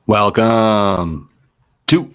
Welcome to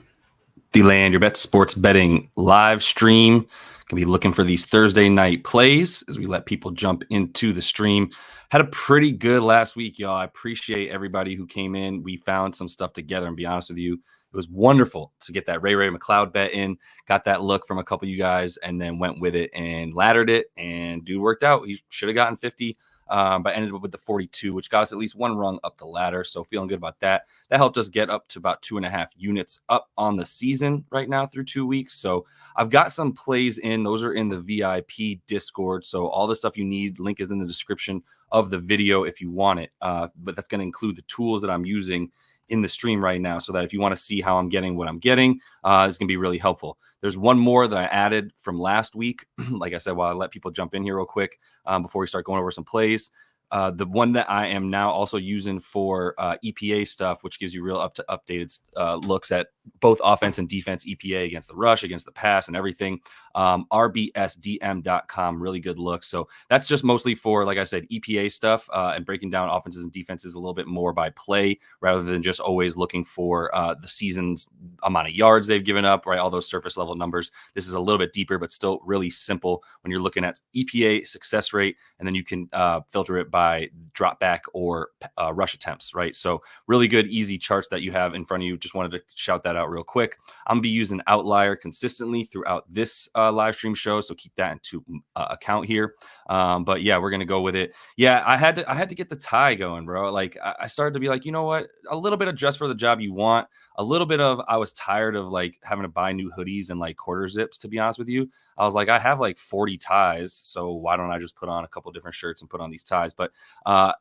the Land Your Bet Sports Betting live stream. Gonna be looking for these Thursday night plays as we let people jump into the stream. Had a pretty good last week, y'all. I appreciate everybody who came in. We found some stuff together, and be honest with you, it was wonderful to get that Ray McLeod bet in. Got that look from a couple of you guys, and then went with it and laddered it. And dude worked out. He should have gotten 50. But ended up with the 42, which got us at least one rung up the ladder. So feeling good about that. That helped us get up to about 2.5 units up on the season right now through 2 weeks. So I've got some plays in. Those are in the VIP Discord. So all the stuff you need, link is in the description of the video if you want it. But that's going to include the tools that I'm using in the stream right now, so that if you want to see how I'm getting what I'm getting, it's going to be really helpful. There's one more that I added from last week. Like I said, while I let people jump in here real quick before we start going over some plays. The one that I am now also using for EPA stuff, which gives you real updated looks at both offense and defense EPA against the rush, against the pass, and everything. rbsdm.com, really good look. So that's just mostly for, like I said, EPA stuff and breaking down offenses and defenses a little bit more by play, rather than just always looking for the season's amount of yards they've given up, right? All those surface level numbers. This is a little bit deeper, but still really simple when you're looking at EPA success rate, and then you can filter it by drop back or rush attempts, right? So really good, easy charts that you have in front of you. Just wanted to shout that out real quick. I'm gonna be using Outlier consistently throughout this live stream show, so keep that into account here. But yeah, we're gonna go with it. Yeah, I had to get the tie going, bro. Like I started to be like, you know what? A little bit of dress for the job you want. A little bit of, I was tired of like having to buy new hoodies and like quarter zips, to be honest with you. I was like, I have like 40 ties, so why don't I just put on a couple different shirts and put on these ties? But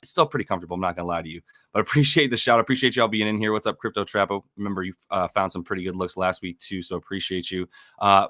it's still pretty comfortable. I'm not gonna lie to you, but appreciate the shout. Appreciate y'all being in here. What's up, Crypto Trappo? Remember, you found some pretty good looks last week too, so appreciate you.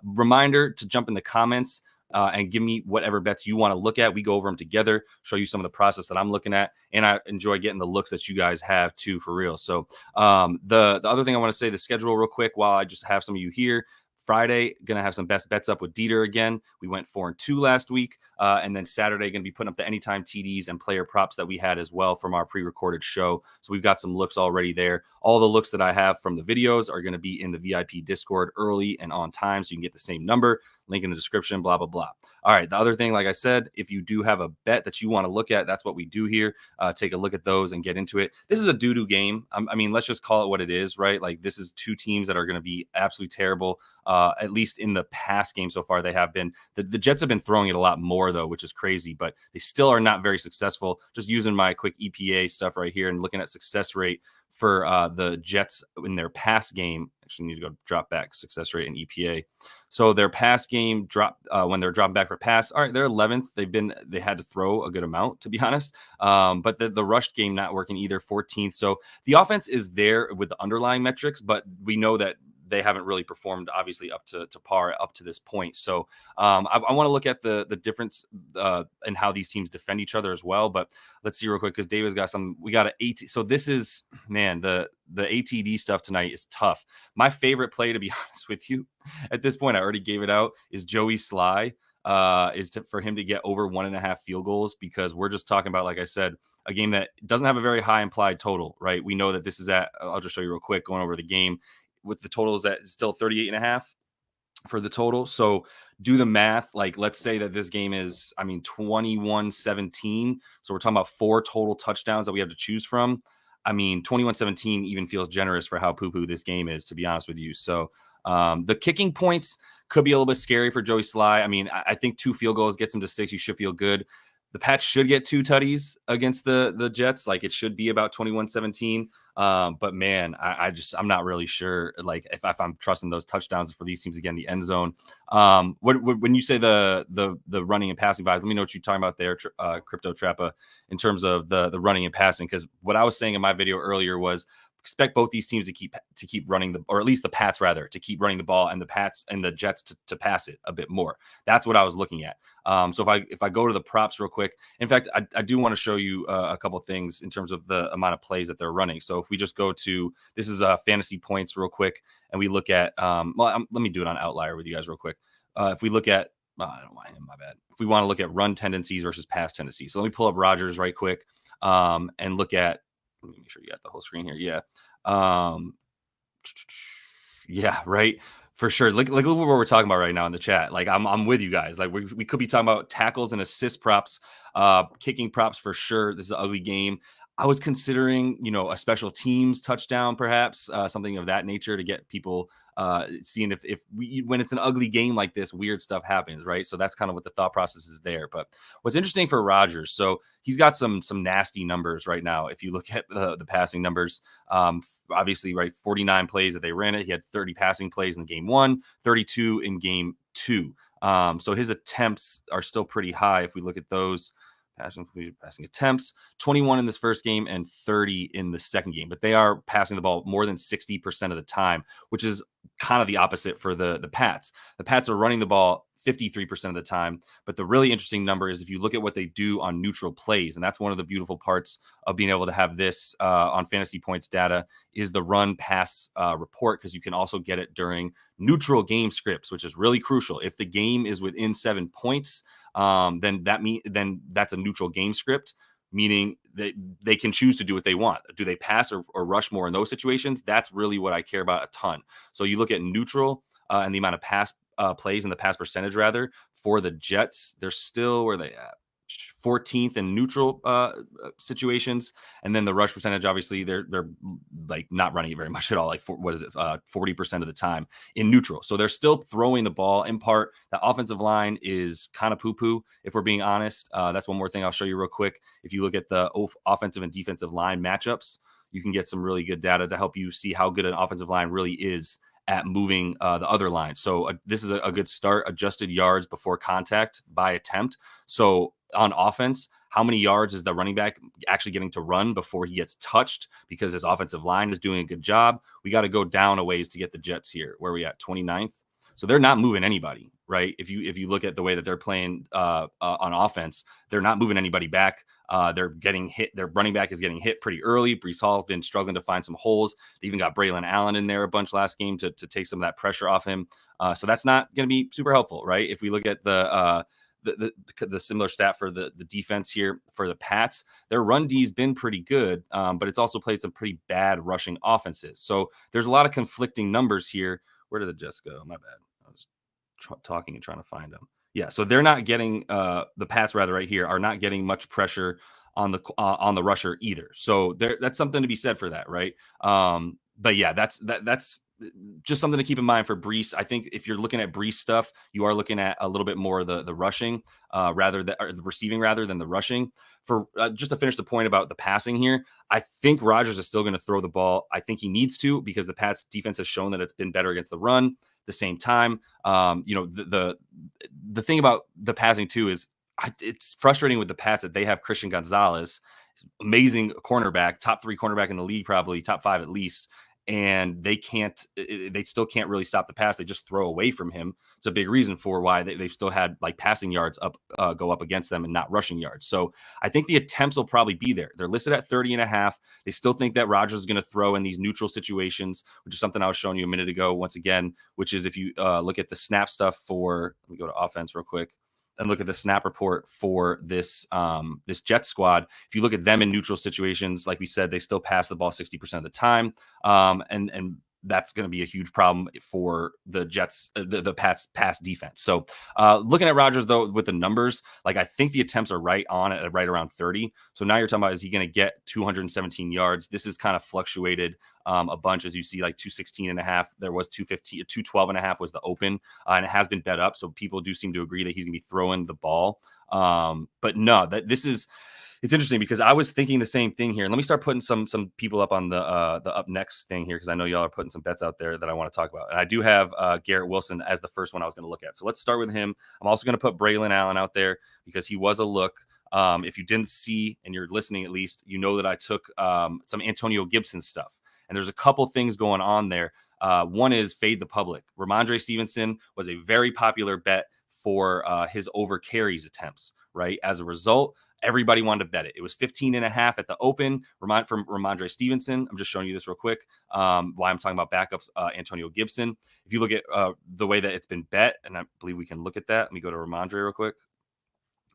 Reminder to jump in the comments and give me whatever bets you want to look at. We go over them together, show you some of the process that I'm looking at, and I enjoy getting the looks that you guys have too, for real. So the other thing I want to say, the schedule real quick, while I just have some of you here. Friday, gonna have some best bets up with Dieter again. We went 4-2 last week, and then Saturday gonna be putting up the anytime TDs and player props that we had as well from our pre-recorded show. So we've got some looks already there. All the looks that I have from the videos are gonna be in the VIP Discord early and on time, so you can get the same number. Link in the description, blah, blah, blah. All right, the other thing, like I said, if you do have a bet that you want to look at, that's what we do here. Take a look at those and get into it. This is a doo-doo game. I mean, let's just call it what it is, right? Like, this is two teams that are going to be absolutely terrible, at least in the past game so far. They have been. The Jets have been throwing it a lot more, though, which is crazy, but they still are not very successful. Just using my quick EPA stuff right here and looking at success rate for the Jets in their pass game. Actually need to go drop back success rate and EPA. So their pass game drop when they're dropping back for pass. All right, they're 11th. They had to throw a good amount, to be honest. But the rush game not working either, 14th. So the offense is there with the underlying metrics, but we know that they haven't really performed, obviously, up to par up to this point. So I want to look at the difference in how these teams defend each other as well. But let's see real quick, because David's got some. We got an 8. So this is, man, the ATD stuff tonight is tough. My favorite play, to be honest with you, at this point, I already gave it out, is Joey Sly. For him to get over 1.5 field goals, because we're just talking about, like I said, a game that doesn't have a very high implied total, right? We know that this is at, I'll just show you real quick, going over the game with the totals that is still 38.5 for the total. So do the math. Like, let's say that this game is, 21-17. So we're talking about 4 total touchdowns that we have to choose from. 21-17 even feels generous for how poo-poo this game is, to be honest with you. So the kicking points could be a little bit scary for Joey Sly. I think 2 field goals gets him to 6. You should feel good. The Pats should get 2 tutties against the Jets. Like, it should be about 21-17. But man, I'm not really sure, like, if I'm trusting those touchdowns for these teams to get in the end zone. When you say the running and passing vibes, let me know what you're talking about there, Crypto Trappa, in terms of the running and passing. Because what I was saying in my video earlier was, expect both these teams to keep running or at least the Pats rather, to keep running the ball, and the Pats and the Jets to pass it a bit more. That's what I was looking at. So if I go to the props real quick, in fact, I do want to show you a couple of things in terms of the amount of plays that they're running. So if we just go to, this is fantasy points real quick, and we look at, let me do it on Outlier with you guys real quick. If we look at, I don't want him, my bad. If we want to look at run tendencies versus pass tendencies. So let me pull up Rodgers right quick and look at, let me make sure you got the whole screen here. Yeah. Um, yeah, right. For sure. Look what we're talking about right now in the chat. Like I'm with you guys. Like we could be talking about tackles and assist props, kicking props for sure. This is an ugly game. I was considering, a special teams touchdown, perhaps something of that nature to get people seeing if when it's an ugly game like this, weird stuff happens, right? So that's kind of what the thought process is there. But what's interesting for Rodgers, so he's got some nasty numbers right now. If you look at the passing numbers, obviously, right, 49 plays that they ran it. He had 30 passing plays in game 1, 32 in game 2. So his attempts are still pretty high. If we look at those passing attempts, 21 in this first game and 30 in the second game. But they are passing the ball more than 60% of the time, which is kind of the opposite for the Pats. The Pats are running the ball 53% of the time. But the really interesting number is if you look at what they do on neutral plays, and that's one of the beautiful parts of being able to have this on Fantasy Points data, is the run pass report, because you can also get it during neutral game scripts, which is really crucial. If the game is within 7 points, then that's a neutral game script, meaning that they can choose to do what they want. Do they pass or rush more in those situations? That's really what I care about a ton. So you look at neutral and the amount of pass plays and the pass percentage rather for the Jets. They're still, where are they at? 14th in neutral situations, and then the rush percentage, obviously they're like not running it very much at all, like 40% of the time in neutral. So they're still throwing the ball. In part, the offensive line is kind of poo-poo, if we're being honest. That's one more thing I'll show you real quick. If you look at the offensive and defensive line matchups, you can get some really good data to help you see how good an offensive line really is at moving the other line. So this is a good start. Adjusted yards before contact by attempt. So on offense, how many yards is the running back actually getting to run before he gets touched because his offensive line is doing a good job? We got to go down a ways to get the Jets here. Where are we at? 29th. So they're not moving anybody, right? If you look at the way that they're playing on offense, they're not moving anybody back. They're getting hit. Their running back is getting hit pretty early. Breece Hall has been struggling to find some holes. They even got Braelon Allen in there a bunch last game to take some of that pressure off him. So that's not going to be super helpful, right? If we look at the similar stat for the defense here for the Pats, their run D's been pretty good, but it's also played some pretty bad rushing offenses. So there's a lot of conflicting numbers here. Where did the Jets go? My bad. I was talking and trying to find them. Yeah, so they're not getting the Pats rather right here are not getting much pressure on the rusher either. So that's something to be said for that, right? But yeah, that's just something to keep in mind for Breece. I think if you're looking at Breece stuff, you are looking at a little bit more of the rushing rather than the receiving rather than the rushing. For just to finish the point about the passing here, I think Rodgers is still going to throw the ball. I think he needs to, because the Pats defense has shown that it's been better against the run. The same time, the thing about the passing too is it's frustrating with the Pats that they have Christian Gonzalez, amazing cornerback, top 3 cornerback in the league, probably top 5 at least, and they still can't really stop the pass. They just throw away from him. It's a big reason for why they've still had like passing yards go up against them and not rushing yards. So I think the attempts will probably be there. They're listed at 30.5. They still think that Rodgers is going to throw in these neutral situations, which is something I was showing you a minute ago, once again, which is if you look at the snap stuff for, let me go to offense real quick and look at the snap report for this Jets squad. If you look at them in neutral situations, like we said, they still pass the ball 60% of the time. And that's going to be a huge problem for the Jets, the Pats pass defense. So looking at Rodgers, though, with the numbers, like I think the attempts are right on at right around 30. So now you're talking about, is he going to get 217 yards? This is kind of fluctuated a bunch, as you see, like 216.5. There was 215, 212.5 was the open, and it has been bet up. So people do seem to agree that he's going to be throwing the ball. But no, it's interesting because I was thinking the same thing here. And let me start putting some people up on the up next thing here, because I know y'all are putting some bets out there that I want to talk about. And I do have Garrett Wilson as the first one I was going to look at. So let's start with him. I'm also going to put Braelon Allen out there because he was a look. If you didn't see and you're listening, at least, you know that I took some Antonio Gibson stuff. And there's a couple things going on there. One is fade the public. Rhamondre Stevenson was a very popular bet for his over carries attempts, right? As a result, everybody wanted to bet it. It was 15.5 at the open from Rhamondre Stevenson. I'm just showing you this real quick. Why I'm talking about backups, Antonio Gibson. If you look at the way that it's been bet, and I believe we can look at that. Let me go to Rhamondre real quick.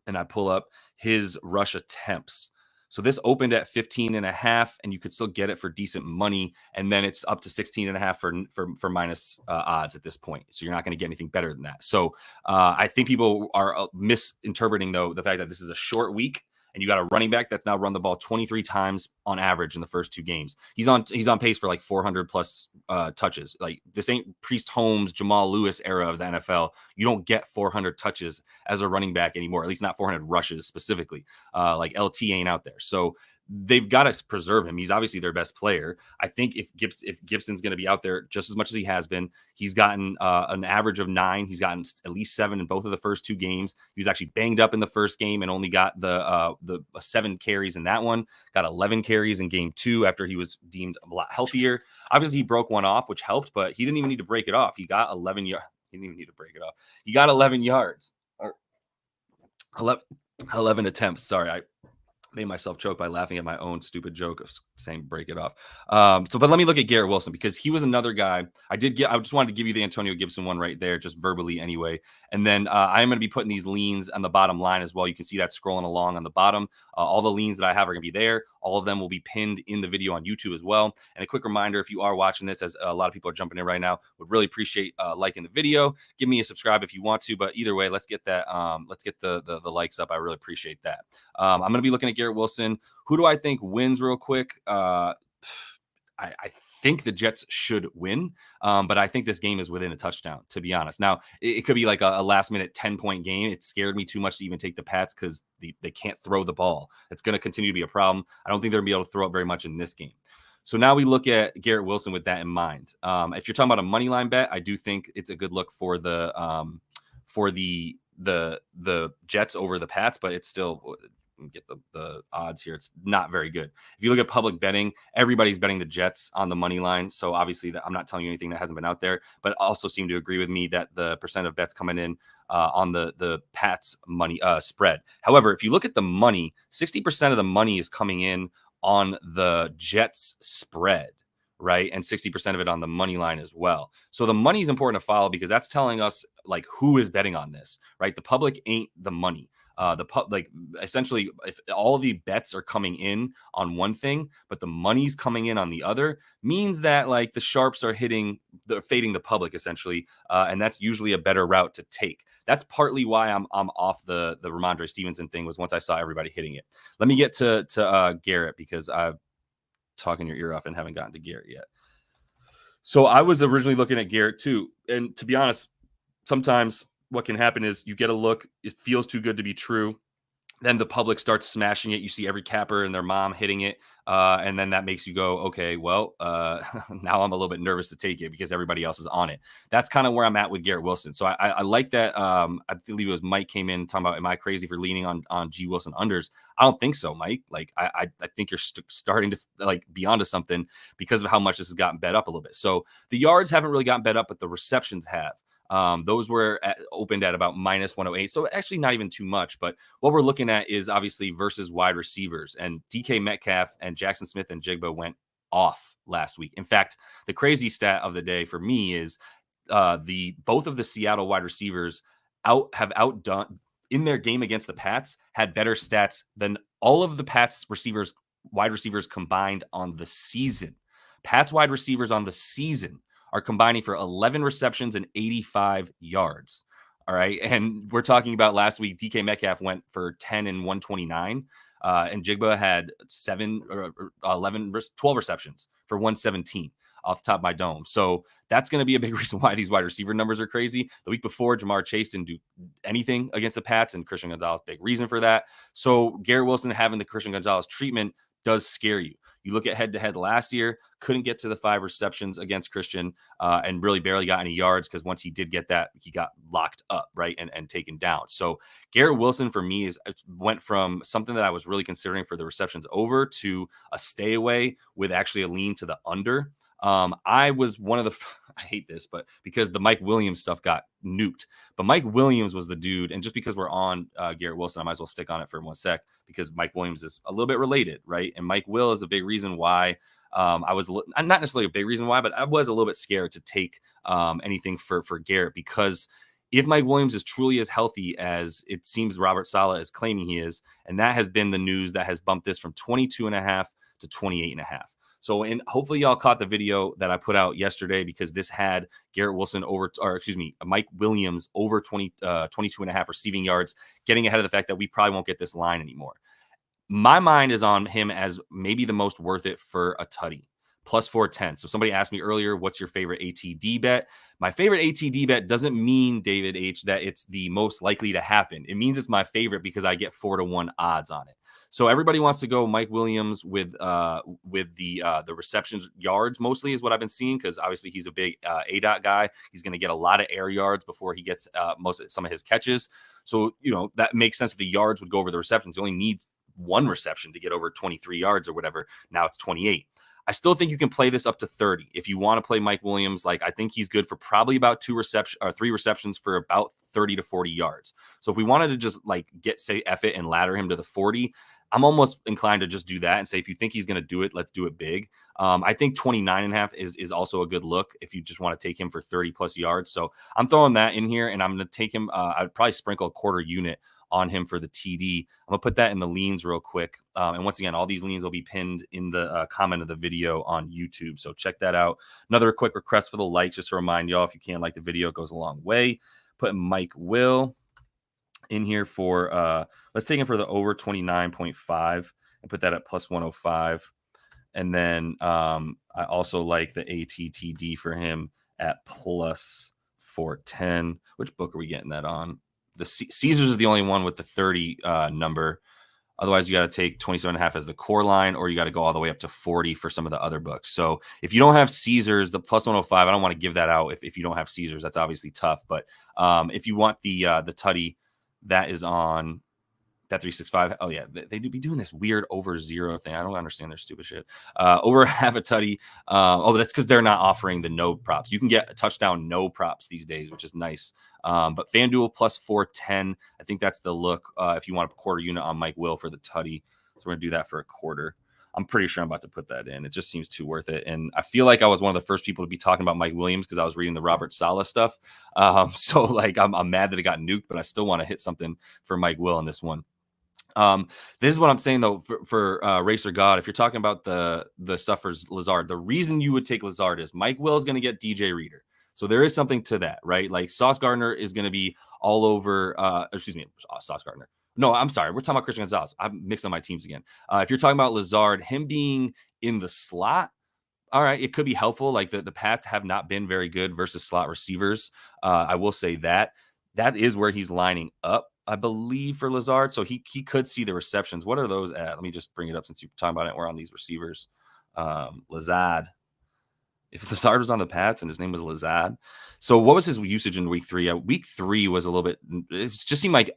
And I pull up his rush attempts. So this opened at 15.5, and you could still get it for decent money. And then it's up to 16.5 for minus odds at this point. So you're not going to get anything better than that. So I think people are misinterpreting, though, the fact that this is a short week. And you got a running back that's now run the ball 23 times on average in the first 2 games. He's on pace for like 400 plus touches. Like, this ain't Priest Holmes, Jamal Lewis era of the NFL. You don't get 400 touches as a running back anymore, at least not 400 rushes specifically. Like LT ain't out there. So they've got to preserve him. He's obviously their best player. I think if Gibson's going to be out there just as much as he has been, he's gotten an average of 9. He's gotten at least 7 in both of the first 2 games. He was actually banged up in the first game and only got the 7 carries in that one. Got 11 carries in game 2 after he was deemed a lot healthier. Obviously, he broke one off, which helped, but he didn't even need to break it off. He got 11 yards. He didn't even need to break it off. He got 11 yards or 11 attempts. Sorry, I made myself choke by laughing at my own stupid joke of saying break it off. But let me look at Garrett Wilson, because he was another guy. I just wanted to give you the Antonio Gibson one right there, just verbally anyway. And then I'm going to be putting these leans on the bottom line as well. You can see that scrolling along on the bottom. All the leans that I have are going to be there. All of them will be pinned in the video on YouTube as well. And a quick reminder, if you are watching this, as a lot of people are jumping in right now, would really appreciate liking the video. Give me a subscribe if you want to, but either way, let's get that. Let's get the likes up. I really appreciate that. I'm going to be looking at Garrett Wilson. Who do I think wins real quick? I think the Jets should win, but I think this game is within a touchdown, to be honest. Now, it could be like a last-minute 10-point game. It scared me too much to even take the Pats because they can't throw the ball. It's going to continue to be a problem. I don't think they're going to be able to throw it very much in this game. So now we look at Garrett Wilson with that in mind. If you're talking about a money line bet, I do think it's a good look for the Jets over the Pats, but it's still... get the odds here. It's not very good. If you look at public betting, everybody's betting the Jets on the money line. So obviously I'm not telling you anything that hasn't been out there, but also seem to agree with me that the percent of bets coming in on the Pats money spread. However, if you look at the money, 60% of the money is coming in on the Jets spread, right? And 60% of it on the money line as well. So the money is important to follow, because that's telling us like who is betting on this, right? The public ain't the money. Essentially, if all of the bets are coming in on one thing, but the money's coming in on the other, means that like the sharps are fading the public essentially, and that's usually a better route to take. That's partly why I'm off the Rhamondre Stevenson thing, was once I saw everybody hitting it. Let me get to Garrett, because I'm talking your ear off and haven't gotten to Garrett yet. So I was originally looking at Garrett too, and to be honest, sometimes what can happen is you get a look, it feels too good to be true. Then the public starts smashing it. You see every capper and their mom hitting it. And then that makes you go, okay, well, now I'm a little bit nervous to take it because everybody else is on it. That's kind of where I'm at with Garrett Wilson. So I like that. I believe it was Mike came in talking about, am I crazy for leaning on G Wilson unders? I don't think so, Mike. Like, I think you're starting to like be onto something because of how much this has gotten bet up a little bit. So the yards haven't really gotten bet up, but the receptions have. Those were opened at about minus 108. So actually not even too much, but what we're looking at is obviously versus wide receivers, and DK Metcalf and Jackson Smith and Jigba went off last week. In fact, the crazy stat of the day for me is both of the Seattle wide receivers have outdone in their game against the Pats, had better stats than all of the Pats wide receivers combined on the season. Pats wide receivers on the season are combining for 11 receptions and 85 yards. All right. And we're talking about last week, DK Metcalf went for 10 and 129. And Jigba had 12 receptions for 117 off the top of my dome. So that's going to be a big reason why these wide receiver numbers are crazy. The week before, Jamar Chase didn't do anything against the Pats, and Christian Gonzalez, big reason for that. So Garrett Wilson having the Christian Gonzalez treatment does scare you. You look at head-to-head last year, couldn't get to the 5 receptions against Christian, and really barely got any yards, because once he did get that, he got locked up, right, and taken down. So Garrett Wilson for me went from something that I was really considering for the receptions over to a stay away with actually a lean to the under. I was one of the, I hate this, but because the Mike Williams stuff got nuked, but Mike Williams was the dude. And just because we're on Garrett Wilson, I might as well stick on it for 1 sec, because Mike Williams is a little bit related, right? And Mike Will is a big reason why I was not necessarily a big reason why, but I was a little bit scared to take anything for Garrett, because If Mike Williams is truly as healthy as it seems Robert Saleh is claiming he is, and that has been the news that has bumped this from 22.5 to 28.5. So, and hopefully y'all caught the video that I put out yesterday, because this had Garrett Wilson Mike Williams over 22.5 receiving yards, getting ahead of the fact that we probably won't get this line anymore. My mind is on him as maybe the most worth it for a tutty. Plus 410. So somebody asked me earlier, what's your favorite ATD bet? My favorite ATD bet doesn't mean, David H., that it's the most likely to happen. It means it's my favorite because I get 4-1 odds on it. So everybody wants to go Mike Williams with the receptions yards mostly is what I've been seeing, because obviously he's a big ADOT guy. He's going to get a lot of air yards before he gets some of his catches. So, that makes sense that the yards would go over the receptions. He only needs one reception to get over 23 yards or whatever. Now it's 28. I still think you can play this up to 30 if you want to play Mike Williams. Like, I think he's good for probably about 3 receptions for about 30 to 40 yards. So if we wanted to just say F it and ladder him to the 40, I'm almost inclined to just do that and say, if you think he's going to do it, let's do it big. I think 29.5 is also a good look if you just want to take him for 30 plus yards. So I'm throwing that in here, and I'm going to take him. I'd probably sprinkle a quarter unit on him for the TD. I'm gonna put that in the leans real quick. And once again, all these leans will be pinned in the comment of the video on YouTube. So check that out. Another quick request for the likes, just to remind y'all, if you can like the video, it goes a long way. Putting Mike Will in here for, let's take him for the over 29.5 and put that at plus 105. And then I also like the ATTD for him at plus 410. Which book are we getting that on? The Caesars is the only one with the 30 number. Otherwise, you got to take 27.5 as the core line, or you got to go all the way up to 40 for some of the other books. So if you don't have Caesars, the plus 105, I don't want to give that out if you don't have Caesars. That's obviously tough. But if you want the tutty, that is on that 365. Oh yeah, they do be doing this weird over zero thing. I don't understand their stupid shit. Over half a tutty. That's because they're not offering the no props. You can get a touchdown no props these days, which is nice. But FanDuel plus 410. I think that's the look. If you want a quarter unit on Mike Will for the tutty, so we're gonna do that for a quarter. I'm pretty sure I'm about to put that in. It just seems too worth it. And I feel like I was one of the first people to be talking about Mike Williams because I was reading the Robert Saleh stuff. So I'm mad that it got nuked, but I still want to hit something for Mike Will in this one. This is what I'm saying though for Racer God. If you're talking about the stuff for Lazard, the reason you would take Lazard is Mike Will is going to get DJ Reader. So there is something to that, right? Like Sauce Gardner is going to be all over. Sauce Gardner. No, I'm sorry. We're talking about Christian Gonzalez. I'm mixing up my teams again. If you're talking about Lazard, him being in the slot, all right, it could be helpful. Like the Pats have not been very good versus slot receivers. I will say that is where he's lining up, I believe, for Lazard. So he could see the receptions. What are those at? Let me just bring it up since you're talking about it. We're on these receivers. Lazard. If Lazard was on the Pats and his name was Lazard. So what was his usage in week 3? Week 3 was a little bit, it just seemed like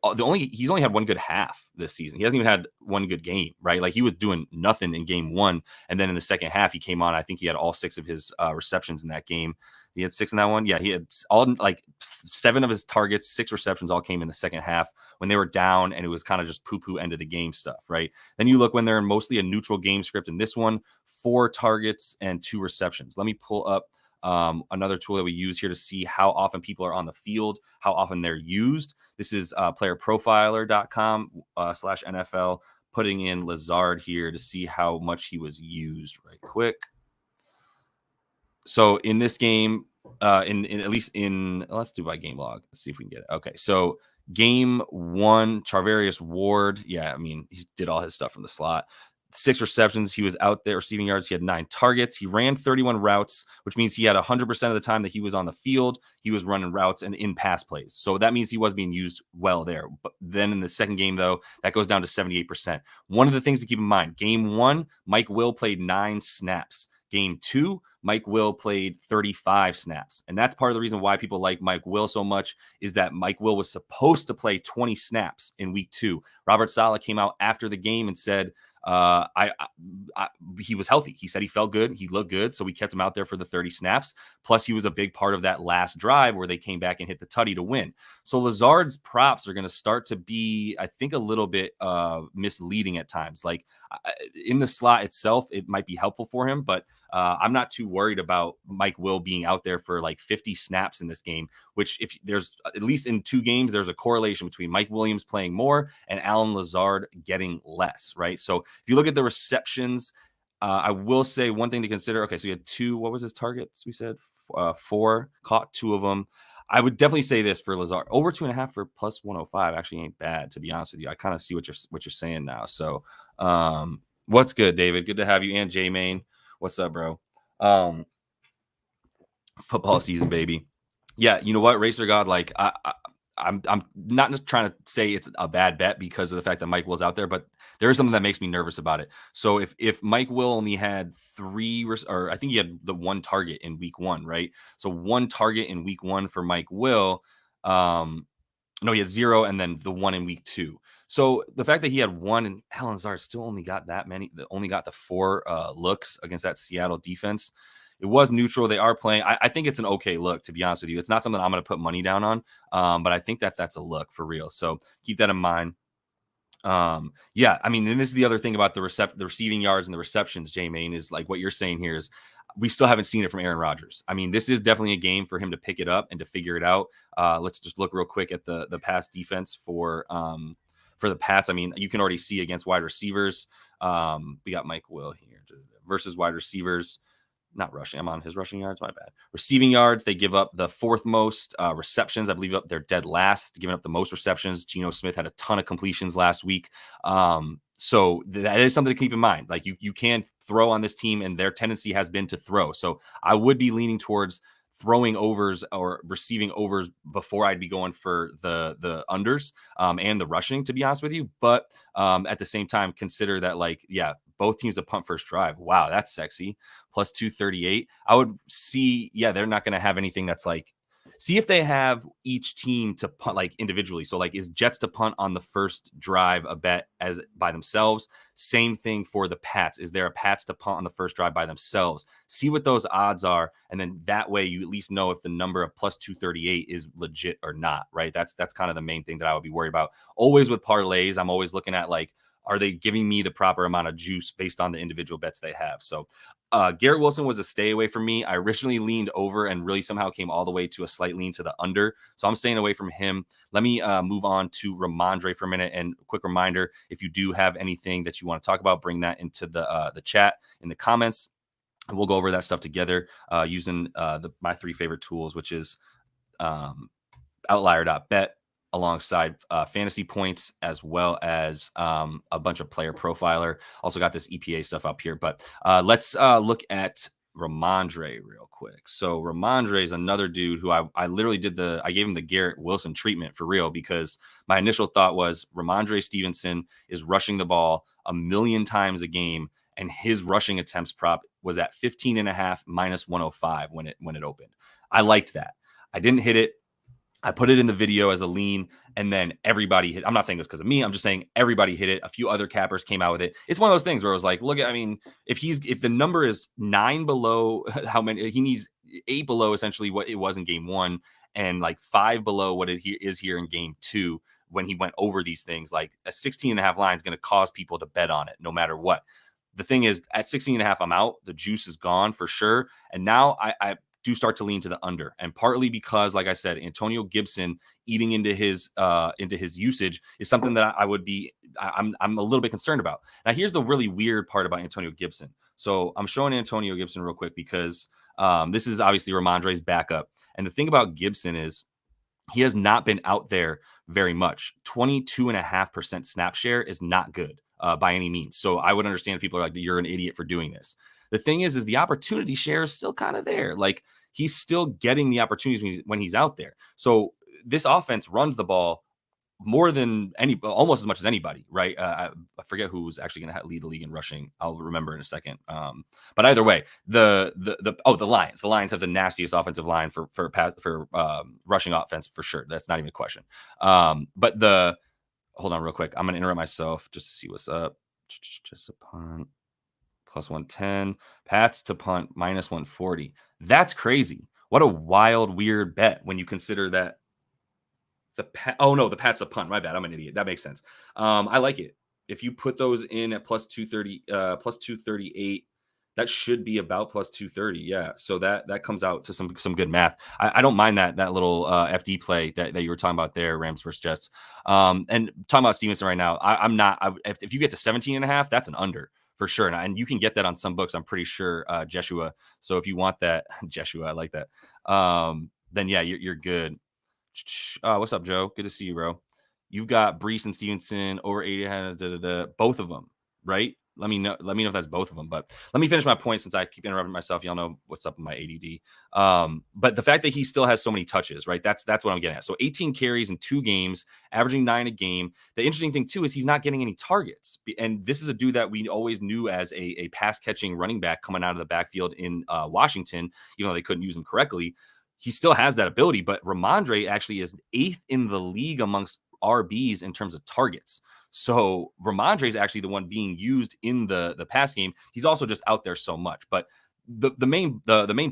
he's only had one good half this season. He hasn't even had one good game, right? Like he was doing nothing in game 1. And then in the second half, he came on. I think he had all 6 of his receptions in that game. He had 6 in that one. Yeah, he had all 7 of his targets, 6 receptions all came in the second half when they were down, and it was kind of just poo-poo end of the game stuff, right? Then you look when they're in mostly a neutral game script in this one, 4 targets and 2 receptions. Let me pull up another tool that we use here to see how often people are on the field, how often they're used. This is playerprofiler.com /NFL, putting in Lazard here to see how much he was used right quick. So in this game, let's do by game log. Let's see if we can get it. Okay, so game 1, Charvarius Ward. Yeah, I mean, he did all his stuff from the slot. 6 receptions. He was out there receiving yards. He had 9 targets. He ran 31 routes, which means he had 100% of the time that he was on the field, he was running routes and in pass plays. So that means he was being used well there. But then in the second game, though, that goes down to 78%. One of the things to keep in mind, game 1, Mike Will played 9 snaps. Game 2, Mike Will played 35 snaps. And that's part of the reason why people like Mike Will so much, is that Mike Will was supposed to play 20 snaps in week 2. Robert Saleh came out after the game and said, he was healthy. He said he felt good. He looked good. So we kept him out there for the 30 snaps. Plus he was a big part of that last drive where they came back and hit the tutty to win. So Lazard's props are going to start to be, I think, a little bit misleading at times. Like in the slot itself, it might be helpful for him, but I'm not too worried about Mike Will being out there for like 50 snaps in this game, which if there's at least in 2 games, there's a correlation between Mike Williams playing more and Alan Lazard getting less, right? So if you look at the receptions, I will say one thing to consider. Okay, so you had 2, what was his targets? We said 4, caught 2 of them. I would definitely say this for Lazard, over 2.5 for plus 105 actually ain't bad, to be honest with you. I kind of see what you're saying now. So what's good, David? Good to have you. And J Main, what's up, bro? Football season, baby. Yeah, you know what, Racer God, like I'm not just trying to say it's a bad bet because of the fact that Mike Will's out there, but there is something that makes me nervous about it. So if Mike Will only had 3, or I think he had the 1 target in week 1, right? So 1 target in week 1 for Mike Will. No, he had 0, and then the 1 in week 2. So the fact that he had 1 and Alan Lazard still only got that many, only got the 4 looks against that Seattle defense. It was neutral. They are playing. I think it's an okay look, to be honest with you. It's not something I'm going to put money down on, but I think that's a look for real. So keep that in mind. Yeah, I mean, and this is the other thing about the receiving yards and the receptions, J-Main, is like what you're saying here is we still haven't seen it from Aaron Rodgers. I mean, this is definitely a game for him to pick it up and to figure it out. Let's just look real quick at the pass defense for the Pats. I mean, you can already see against wide receivers. We got Mike Will here versus wide receivers. Not rushing. I'm on his rushing yards. My bad. Receiving yards, they give up the 4th most. Receptions, I believe they're dead last, giving up the most receptions. Geno Smith had a ton of completions last week. So that is something to keep in mind. Like you can throw on this team, and their tendency has been to throw. So I would be leaning towards throwing overs or receiving overs before I'd be going for the unders and the rushing, to be honest with you. But at the same time, consider that, like, yeah, both teams to punt first drive. Wow, that's sexy. Plus 238. I would see, yeah, they're not going to have anything that's like, see if they have each team to punt like individually. So like, is Jets to punt on the first drive a bet as by themselves? Same thing for the Pats. Is there a Pats to punt on the first drive by themselves? See what those odds are. And then that way you at least know if the number of plus 238 is legit or not, right? That's kind of the main thing that I would be worried about. Always with parlays, I'm always looking at like, are they giving me the proper amount of juice based on the individual bets they have? So Garrett Wilson was a stay away from me. I originally leaned over and really somehow came all the way to a slight lean to the under. So I'm staying away from him. Let me move on to Rhamondre for a minute. And quick reminder, if you do have anything that you want to talk about, bring that into the chat in the comments. And we'll go over that stuff together using my 3 favorite tools, which is outlier.bet, alongside fantasy points, as well as a bunch of player profiler. Also got this EPA stuff up here, but let's look at Rhamondre real quick. So Rhamondre is another dude who I literally I gave him the Garrett Wilson treatment for real, because my initial thought was Rhamondre Stevenson is rushing the ball 1,000,000 times a game, and his rushing attempts prop was at 15.5 minus 105 when it opened. I liked that. I didn't hit it. I put it in the video as a lean, and then everybody hit. I'm not saying this because of me. I'm just saying everybody hit it. A few other cappers came out with it. It's one of those things where I was like, look, I mean, if the number is 9 below how many, he needs 8 below essentially what it was in game 1, and like 5 below what it is here in game 2 when he went over these things. Like a 16.5 line is going to cause people to bet on it no matter what. The thing is, at 16.5, I'm out. The juice is gone for sure. And now I do start to lean to the under, and partly because, like I said, Antonio Gibson eating into his usage is something that I'm a little bit concerned about. Now, here's the really weird part about Antonio Gibson. So I'm showing Antonio Gibson real quick because this is obviously Rhamondre's backup, and the thing about Gibson is he has not been out there very much. 22.5% snap share is not good by any means. So I would understand if people are like, you're an idiot for doing this. The thing is the opportunity share is still kind of there. Like, he's still getting the opportunities when he's out there. So this offense runs the ball more than almost as much as anybody, right? I forget who's actually going to lead the league in rushing. I'll remember in a second. But either way, the Lions. The Lions have the nastiest offensive line for rushing offense for sure. That's not even a question. But hold on real quick. I'm going to interrupt myself just to see what's up. Just a punt. Plus 110. Pats to punt minus 140. That's crazy. What a wild, weird bet when you consider that the Pats to punt. My bad. I'm an idiot. That makes sense. I like it. If you put those in at plus 230, plus 238, That should be about plus 230. Yeah. So that comes out to some good math. I don't mind that little FD play that you were talking about there, Rams versus Jets. And talking about Stevenson right now, I'm not. If you get to 17.5, that's an under for sure. And you can get that on some books, I'm pretty sure, Jeshua. So if you want that, Jeshua, I like that. Then yeah, you're good. What's up, Joe? Good to see you, bro. You've got Breece and Stevenson over 80, both of them, right? Let me know if that's both of them. But let me finish my point since I keep interrupting myself. Y'all know what's up with my ADD. But the fact that he still has so many touches, right? That's what I'm getting at. So 18 carries in 2 games, averaging 9 a game. The interesting thing too is he's not getting any targets. And this is a dude that we always knew as a pass catching running back coming out of the backfield in Washington, even though they couldn't use him correctly. He still has that ability, but Rhamondre actually is 8th in the league amongst RBs in terms of targets. So Rhamondre is actually the one being used in the pass game. He's also just out there so much. But the main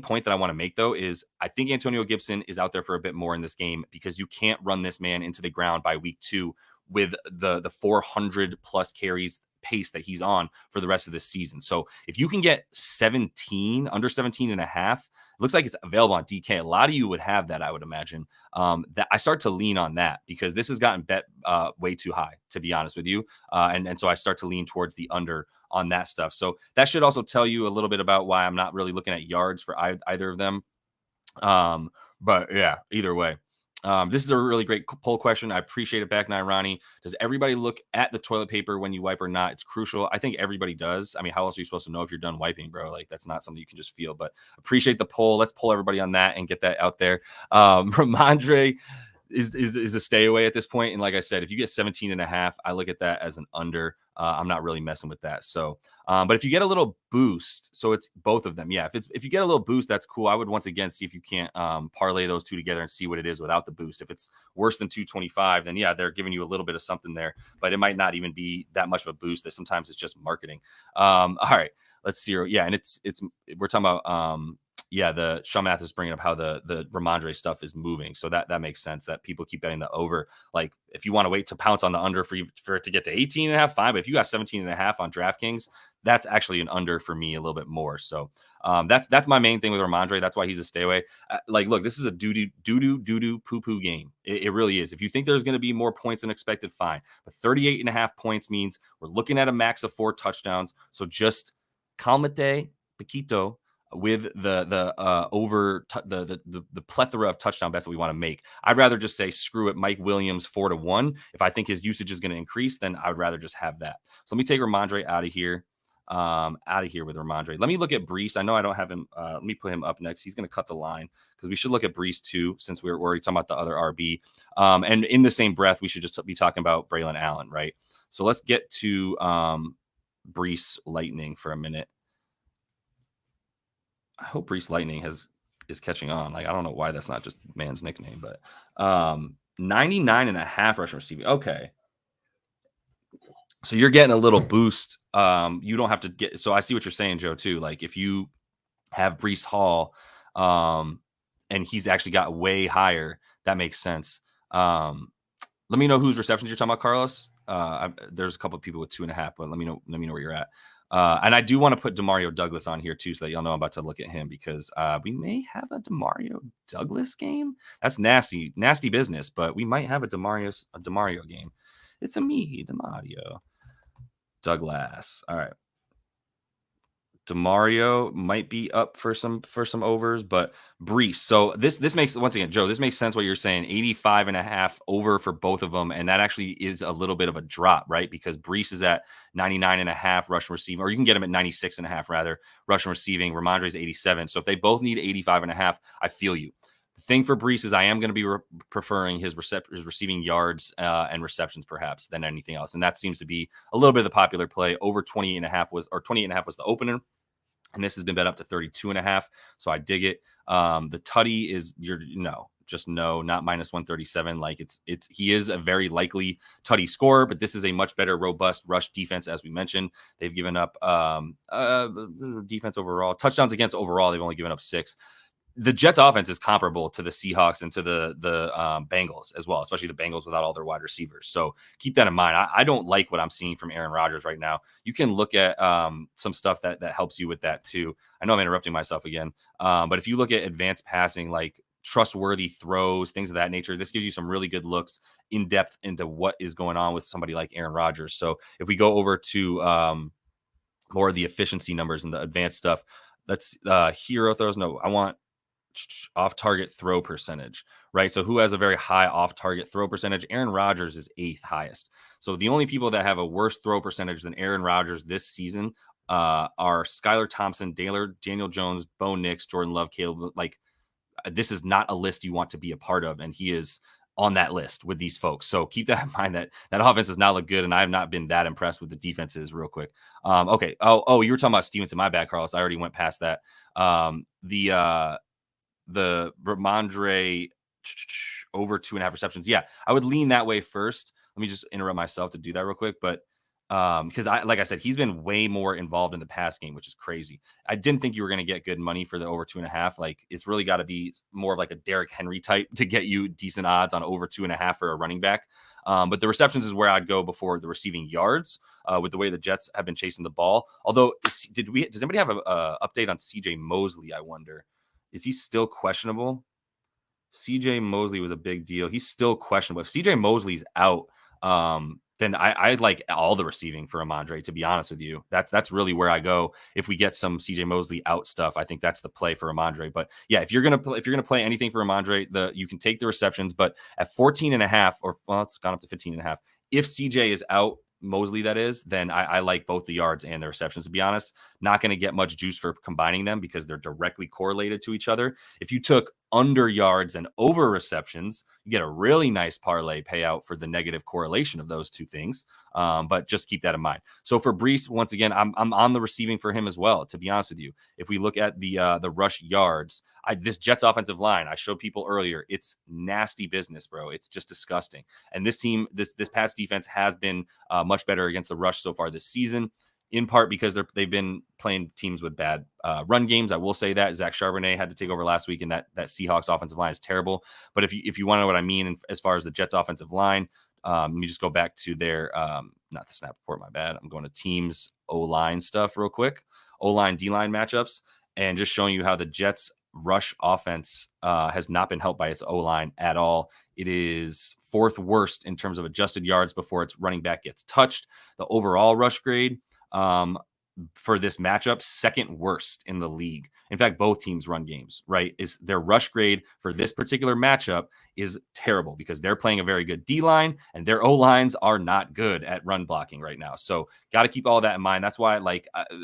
point that I want to make, though, is I think Antonio Gibson is out there for a bit more in this game because you can't run this man into the ground by week 2 with the 400 plus carries pace that he's on for the rest of this season. So if you can get 17, under 17 and a half, looks like it's available on DK. A lot of you would have that, I would imagine. That I start to lean on that because this has gotten bet way too high, to be honest with you. And so I start to lean towards the under on that stuff. So that should also tell you a little bit about why I'm not really looking at yards for either of them. But yeah, either way. This is a really great poll question. I appreciate it, Back Nine Ronnie. Does everybody look at the toilet paper when you wipe or not? It's crucial. I think everybody does. I mean, how else are you supposed to know if you're done wiping, bro? Like, that's not something you can just feel. But appreciate the poll. Let's poll everybody on that and get that out there. Rhamondre is a stay away at this point. And like I said, if you get 17 and a half, I look at that as an under. I'm not really messing with that. So, but if you get a little boost, so it's both of them. Yeah. If you get a little boost, that's cool. I would once again see if you can't parlay those two together and see what it is without the boost. If it's worse than 225, then yeah, they're giving you a little bit of something there, but it might not even be that much of a boost. That sometimes it's just marketing. All right, let's see. Yeah. And we're talking about, yeah, the Sean Mathis is bringing up how the Rhamondre stuff is moving. So that makes sense that people keep betting the over. Like if you want to wait to pounce on the under for it to get to 18 and a half, fine. But if you got 17 and a half on DraftKings, that's actually an under for me a little bit more. So that's my main thing with Rhamondre. That's why he's a stay away. Like, look, this is a doo-doo poo-poo game. It really is. If you think there's going to be more points than expected, fine. But 38 and a half points means we're looking at a max of 4 touchdowns. So just calmate, Paquito, with the plethora of touchdown bets that we want to make. I'd rather just say screw it, Mike Williams 4-1. If I think his usage is going to increase, then I would rather just have that. So let me take Rhamondre out of here. With Rhamondre. Let me look at Breece. I know I don't have him. Let me put him up next. He's going to cut the line because we should look at Breece too, since we're already talking about the other RB. And in the same breath, we should just be talking about Braelon Allen, right? So let's get to Breece Lightning for a minute. I hope Breece Lightning is catching on. Like, I don't know why that's not just man's nickname, but 99 and a half rushing receiving. Okay. So you're getting a little boost. You don't have to get, so I see what you're saying, Joe, too. Like if you have Breece Hall and he's actually got way higher, that makes sense. Let me know whose receptions you're talking about, Carlos. There's a couple of people with 2.5, but let me know where you're at. And I do want to put Demario Douglas on here too, so that y'all know I'm about to look at him because we may have a Demario Douglas game. That's nasty business, but we might have a Demario game. It's a me, Demario Douglas. All right. Demario might be up for some overs, but Breece. So this makes, once again, Joe, this makes sense what you're saying. 85 and a half over for both of them. And that actually is a little bit of a drop, right? Because Breece is at 99 and a half rushing receiving, or you can get him at 96 and a half rather rushing receiving. Rhamondre is 87. So if they both need 85 and a half, I feel you. The thing for Breece is I am going to be preferring his receiving yards and receptions perhaps than anything else. And that seems to be a little bit of the popular play. Over 28 and a half was the opener. And this has been bet up to 32 and a half. So I dig it. The tutty is not minus 137. Like he is a very likely tutty scorer, but this is a much better, robust rush defense. As we mentioned, they've given up defense overall touchdowns against overall. They've only given up 6. the Jets offense is comparable to the Seahawks and to the Bengals as well, especially the Bengals without all their wide receivers. So keep that in mind. I don't like what I'm seeing from Aaron Rodgers right now. You can look at some stuff that helps you with that too. I know I'm interrupting myself again, but if you look at advanced passing, like trustworthy throws, things of that nature, this gives you some really good looks in depth into what is going on with somebody like Aaron Rodgers. So if we go over to more of the efficiency numbers and the advanced stuff, let's hero throws. No, I want off-target throw percentage, right? So who has a very high off-target throw percentage? Aaron Rodgers is 8th highest. So the only people that have a worse throw percentage than Aaron Rodgers this season are Skylar Thompson, Daniel Jones, Bo Nix, Jordan Love, Caleb. Like, this is not a list you want to be a part of, and he is on that list with these folks. So keep that in mind, that offense does not look good, and I have not been that impressed with the defenses real quick. Okay. Oh, you were talking about Stevenson. My bad, Carlos. I already went past that. The Rhamondre over 2.5 receptions. Yeah, I would lean that way first. Let me just interrupt myself to do that real quick. But because like I said, he's been way more involved in the pass game, which is crazy. I didn't think you were going to get good money for the over 2.5. Like, it's really got to be more of like a Derrick Henry type to get you decent odds on over 2.5 for a running back. But the receptions is where I'd go before the receiving yards with the way the Jets have been chasing the ball. Although, does anybody have a update on CJ Mosley? I wonder. Is he still questionable? CJ Mosley was a big deal. He's still questionable. If CJ Mosley's out, then I'd like all the receiving for Rhamondre, to be honest with you. That's really where I go. If we get some CJ Mosley out stuff, I think that's the play for Rhamondre. But yeah, if you're gonna play anything for Rhamondre, you can take the receptions, but at 14.5, or well, it's gone up to 15.5. If CJ is out, Mosley that is, then I like both the yards and the receptions, to be honest. Not going to get much juice for combining them because they're directly correlated to each other. If you took under yards and over receptions, you get a really nice parlay payout for the negative correlation of those two things. But just keep that in mind. So for Breece, once again, I'm on the receiving for him as well, to be honest with you. If we look at the rush yards, this Jets offensive line, I showed people earlier, it's nasty business, bro. It's just disgusting. And this team, this Pats defense has been much better against the rush so far this season, in part because they've been playing teams with bad run games. I will say that Zach Charbonnet had to take over last week, and that Seahawks offensive line is terrible. But if you want to know what I mean as far as the Jets offensive line, let me just go back to their not the snap report, my bad. I'm going to teams O-line stuff real quick, O-line, D-line matchups, and just showing you how the Jets rush offense has not been helped by its O-line at all. It is 4th worst in terms of adjusted yards before its running back gets touched. The overall rush grade for this matchup, 2nd worst in the league. In fact, both teams run games, right? Is their rush grade for this particular matchup is terrible because they're playing a very good D-line and their O-lines are not good at run blocking right now. So got to keep all that in mind. That's why,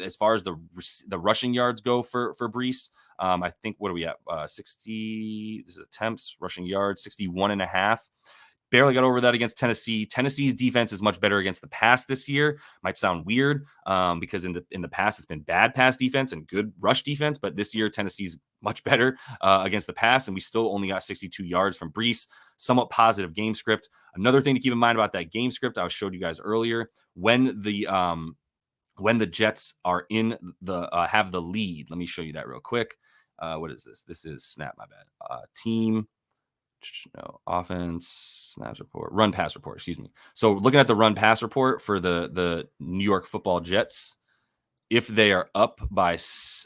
as far as the rushing yards go for Breece, I think, what are we at? 60, this is attempts, rushing yards, 61.5. Barely got over that against Tennessee. Tennessee's defense is much better against the pass this year. Might sound weird because in the past it's been bad pass defense and good rush defense, but this year Tennessee's much better against the pass, and we still only got 62 yards from Breece. Somewhat positive game script. Another thing to keep in mind about that game script I showed you guys earlier, when the Jets are in the have the lead. Let me show you that real quick. What is this? This is snap. My bad. Team. No, offense, snaps report, run pass report, excuse me. So looking at the run pass report for the New York Football Jets, if they are up by,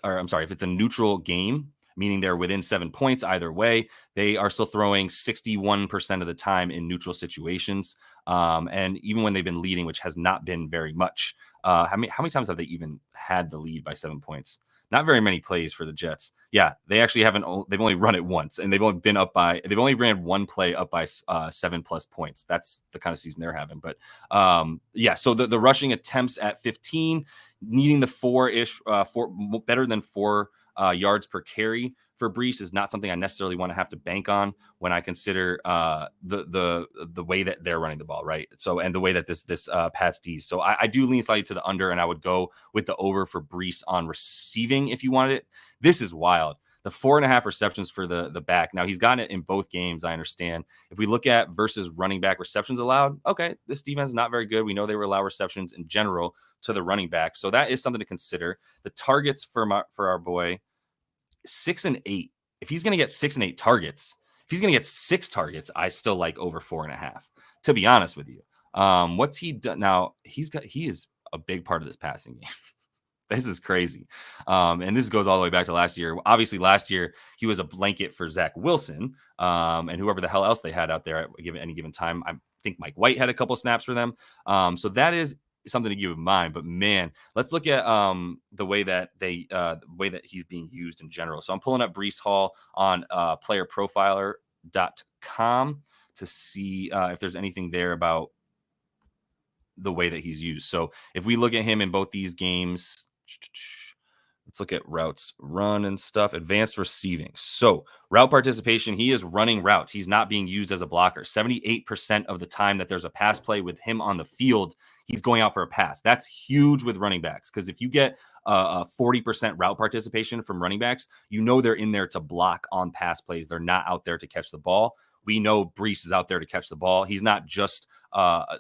or I'm sorry, if it's a neutral game, meaning they're within 7 points either way, they are still throwing 61% of the time in neutral situations. And even when they've been leading, which has not been very much, how many times have they even had the lead by 7 points? Not very many plays for the Jets. Yeah, they actually they've only run it once, and they've only ran one play up by 7+ points. That's the kind of season they're having. But yeah, so the rushing attempts at 15, needing the 4-ish, better than 4 yards per carry for Breece is not something I necessarily want to have to bank on when I consider the way that they're running the ball, right? So, and the way that this Pats D. So I do lean slightly to the under, and I would go with the over for Breece on receiving if you wanted it. This is wild. The 4.5 receptions for the back. Now, he's gotten it in both games, I understand. If we look at versus running back receptions allowed, okay, this defense is not very good. We know they will allow receptions in general to the running back. So that is something to consider. The targets for our boy, 6 and 8 if he's going to get 6 and 8 targets, if he's going to get 6 targets, I still like over 4.5, to be honest with you. What's he done now? He is a big part of this passing game. This is crazy. And this goes all the way back to last year. Obviously, last year, he was a blanket for Zach Wilson and whoever the hell else they had out there at any given time. I think Mike White had a couple snaps for them. So that is something to keep in mind. But man, let's look at the way that he's being used in general. So I'm pulling up Breece Hall on playerprofiler.com to see if there's anything there about the way that he's used. So if we look at him in both these games, let's look at routes run and stuff. Advanced receiving. So route participation, he is running routes. He's not being used as a blocker. 78% of the time that there's a pass play with him on the field, he's going out for a pass. That's huge with running backs, because if you get a 40% route participation from running backs, you know they're in there to block on pass plays. They're not out there to catch the ball. We know Breece is out there to catch the ball. He's not just a